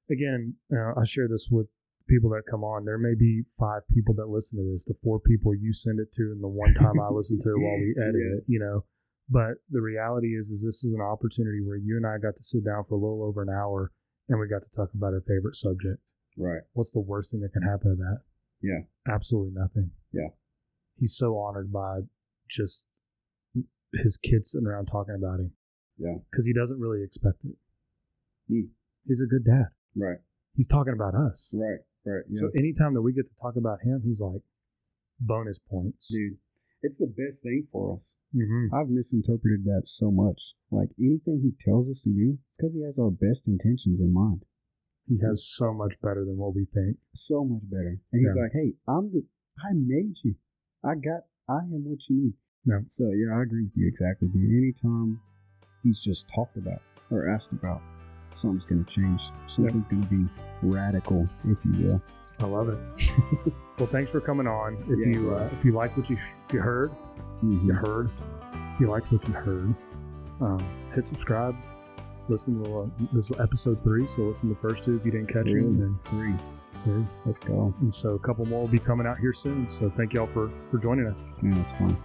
Speaker 1: again, I share this with people that come on. There may be 5 people that listen to this, the 4 people you send it to, and the one time I listen to it while we edit it, But the reality is this is an opportunity where you and I got to sit down for a little over an hour and we got to talk about our favorite subject.
Speaker 2: Right.
Speaker 1: What's the worst thing that can happen to that?
Speaker 2: Yeah.
Speaker 1: Absolutely nothing.
Speaker 2: Yeah.
Speaker 1: He's so honored by just his kids sitting around talking about him.
Speaker 2: Yeah.
Speaker 1: Because he doesn't really expect it. He's a good dad.
Speaker 2: Right.
Speaker 1: He's talking about us.
Speaker 2: Right. Yeah.
Speaker 1: So anytime that we get to talk about him, he's like, bonus points.
Speaker 2: Dude, it's the best thing for us.
Speaker 1: Mm-hmm.
Speaker 2: I've misinterpreted that so much. Like anything he tells us to do, it's because he has our best intentions in mind.
Speaker 1: He has so much better than what we think.
Speaker 2: So much better. And he's like, hey, I made you. I am what you need.
Speaker 1: Yeah.
Speaker 2: So, I agree with you exactly, dude. Anytime he's just talked about or asked about, something's going to change. Something's going to be radical, if you will.
Speaker 1: I love it. Well, thanks for coming on. If you like what you heard, if you liked what you heard, hit subscribe. Listen to this is episode 3, so listen to the first 2 if you didn't catch them. And then 3.
Speaker 2: Let's go.
Speaker 1: And so a couple more will be coming out here soon. So thank y'all for joining us.
Speaker 2: Yeah, that's fun.